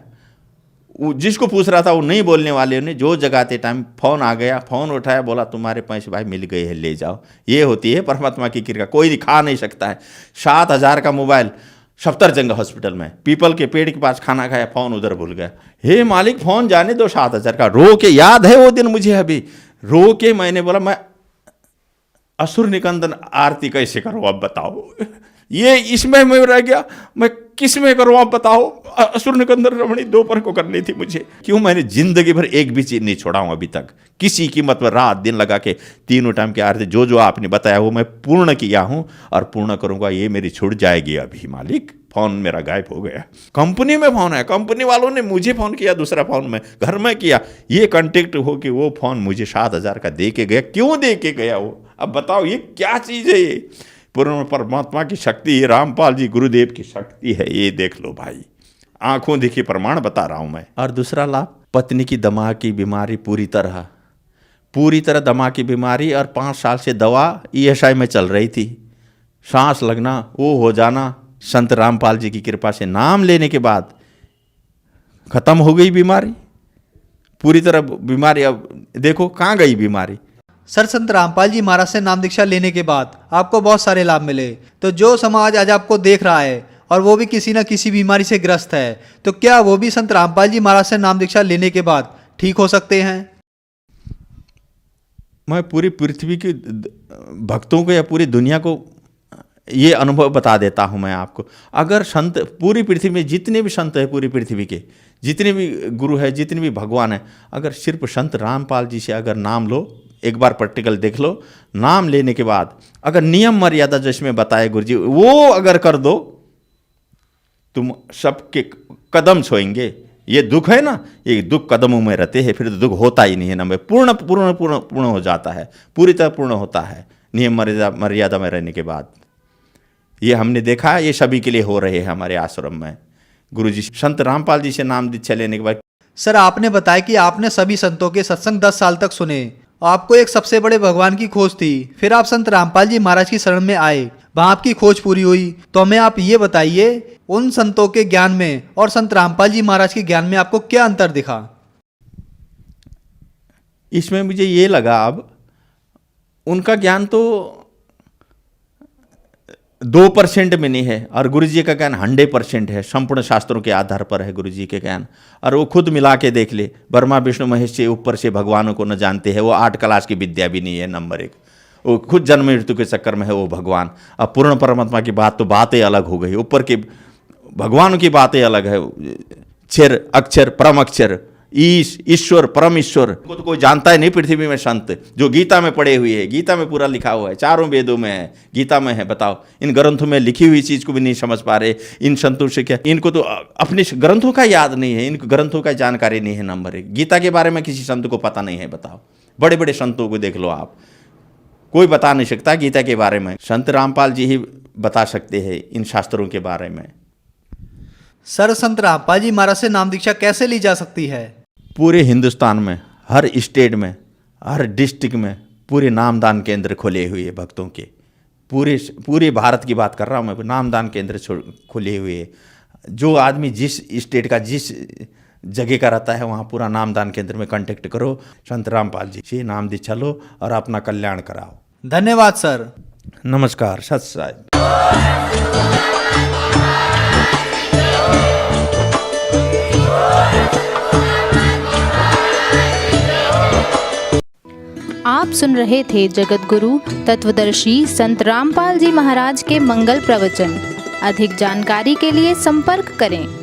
जिसको पूछ रहा था वो नहीं बोलने वाले, उन्हें जो जगाते टाइम फ़ोन आ गया, फ़ोन उठाया, बोला तुम्हारे पैसे भाई मिल गए हैं, ले जाओ। ये होती है परमात्मा की कृपा, कोई खा नहीं सकता है। 7,000 का मोबाइल सफदरजंग हॉस्पिटल में, पीपल के पेड़ के पास खाना खाया, फ़ोन उधर भूल गया। हे मालिक फ़ोन जाने दो 7,000 का। रो के, याद है वो दिन मुझे अभी, रो के मैंने बोला मैं असुर निकंदन आरती कैसे करूँ अब बताओ। ये इसमें मैं रह गया, मैं किस में करूँ आप बताओ। असुर निकंदन रमणी दोपहर को करनी थी मुझे। क्यों, मैंने जिंदगी भर एक भी चीज़ नहीं छोड़ा हूँ अभी तक, किसी कीमत पर रात दिन लगा के तीनों टाइम की आरती जो जो आपने बताया वो मैं पूर्ण किया हूँ और पूर्ण करूँगा। ये मेरी छूट जाएगी अभी मालिक। फ़ोन मेरा गायब हो गया। कंपनी में फ़ोन है, कंपनी वालों ने मुझे फ़ोन किया, दूसरा फ़ोन में घर में किया, ये कांटेक्ट हो कि वो फ़ोन मुझे 7,000 का दे के गया। क्यों दे के गया वो, अब बताओ ये क्या चीज़ है। ये पूर्ण परमात्मा की शक्ति, ये रामपाल जी गुरुदेव की शक्ति है। ये देख लो भाई, आंखों देखी प्रमाण बता रहा हूँ मैं। और दूसरा लाभ, पत्नी की दिमाग की बीमारी पूरी तरह दिमाग की बीमारी, और 5 साल से दवा ESI में चल रही थी। सांस लगना, वो हो जाना, संत रामपाल जी की कृपा से नाम लेने के बाद खत्म हो गई बीमारी पूरी तरह। बीमारी अब देखो कहाँ गई बीमारी। सर, संत रामपाल जी महाराज से नाम दीक्षा लेने के बाद आपको बहुत सारे लाभ मिले, तो जो समाज आज आपको देख रहा है और वो भी किसी न किसी बीमारी से ग्रस्त है, तो क्या वो भी संत रामपाल जी महाराज से नाम दीक्षा लेने के बाद ठीक हो सकते हैं? मैं पूरी पृथ्वी के भक्तों को या पूरी दुनिया को ये अनुभव बता देता हूँ मैं आपको। अगर संत पूरी पृथ्वी में जितने भी संत हैं, पूरी पृथ्वी के जितने भी गुरु हैं, जितने भी भगवान हैं, अगर सिर्फ संत रामपाल जी से अगर नाम लो, एक बार प्रैक्टिकल देख लो, नाम लेने के बाद अगर नियम मर्यादा जिसमें बताए गुरु जी वो अगर कर दो, तुम सबके कदम छोएंगे। ये दुख है ना, ये दुख कदमों में रहते हैं, फिर तो दुख होता ही नहीं है ना। में पूर्ण पूर्ण पूर्ण पूर्ण हो जाता है, पूरी तरह पूर्ण होता है नियम मर्यादा में रहने के बाद। ये हमने देखा, ये सभी के लिए हो रहे हैं हमारे आश्रम में। गुरुजी संत रामपाल जी से नाम दीक्षा लेने के बाद। सर, आपने बताया कि आपने सभी संतों के सत्संग 10 साल तक सुने, आपको एक सबसे बड़े भगवान की खोज थी, फिर आप संत रामपाल जी महाराज की शरण में आए, वहां आपकी खोज पूरी हुई। तो हमें आप ये बताइए, उन संतों के ज्ञान में और संत रामपाल जी महाराज के ज्ञान में आपको क्या अंतर दिखा? इसमें मुझे ये लगा, अब उनका ज्ञान तो 2% में नहीं है और गुरुजी का ज्ञान 100% है। संपूर्ण शास्त्रों के आधार पर है गुरुजी के ज्ञान। और वो खुद मिला के देख ले, ब्रह्मा विष्णु महेश से ऊपर से भगवानों को न जानते हैं। वो 8 क्लास की विद्या भी नहीं है, नंबर 1। वो खुद जन्म मृत्यु के चक्कर में है वो भगवान। अब पूर्ण परमात्मा की बात तो बातें अलग हो गई, ऊपर के भगवानों की बातें अलग है। क्षर अक्षर परम अक्षर, ईश्वर परम ईश्वर को तो कोई जानता है नहीं पृथ्वी में। संत जो गीता में पढ़े हुए है, गीता में पूरा लिखा हुआ है, 4 वेदों में है, गीता में है। बताओ, इन ग्रंथों में लिखी हुई चीज़ को भी नहीं समझ पा रहे। इन संतों से क्या, इनको तो अपने ग्रंथों का याद नहीं है, इनको ग्रंथों का जानकारी नहीं है। नंबर 1, गीता के बारे में किसी संत को पता नहीं है। बताओ, बड़े बड़े संतों को देख लो आप, कोई बता नहीं सकता गीता के बारे में। संत रामपाल जी ही बता सकते हैं इन शास्त्रों के बारे में। सर, संत रामपाल जी महाराज से नाम दीक्षा कैसे ली जा सकती है? पूरे हिंदुस्तान में, हर स्टेट में, हर डिस्ट्रिक्ट में पूरे नामदान केंद्र खोले हुए हैं भक्तों के। पूरे भारत की बात कर रहा हूँ मैं, नामदान केंद्र खोले हुए हैं। जो आदमी जिस स्टेट का जिस जगह का रहता है वहाँ पूरा नामदान केंद्र में कांटेक्ट करो, संत रामपाल जी से नाम दीक्षा लो और अपना कल्याण कराओ। धन्यवाद सर। नमस्कार, सत साई। आप सुन रहे थे जगत गुरु तत्वदर्शी संत रामपाल जी महाराज के मंगल प्रवचन। अधिक जानकारी के लिए संपर्क करें।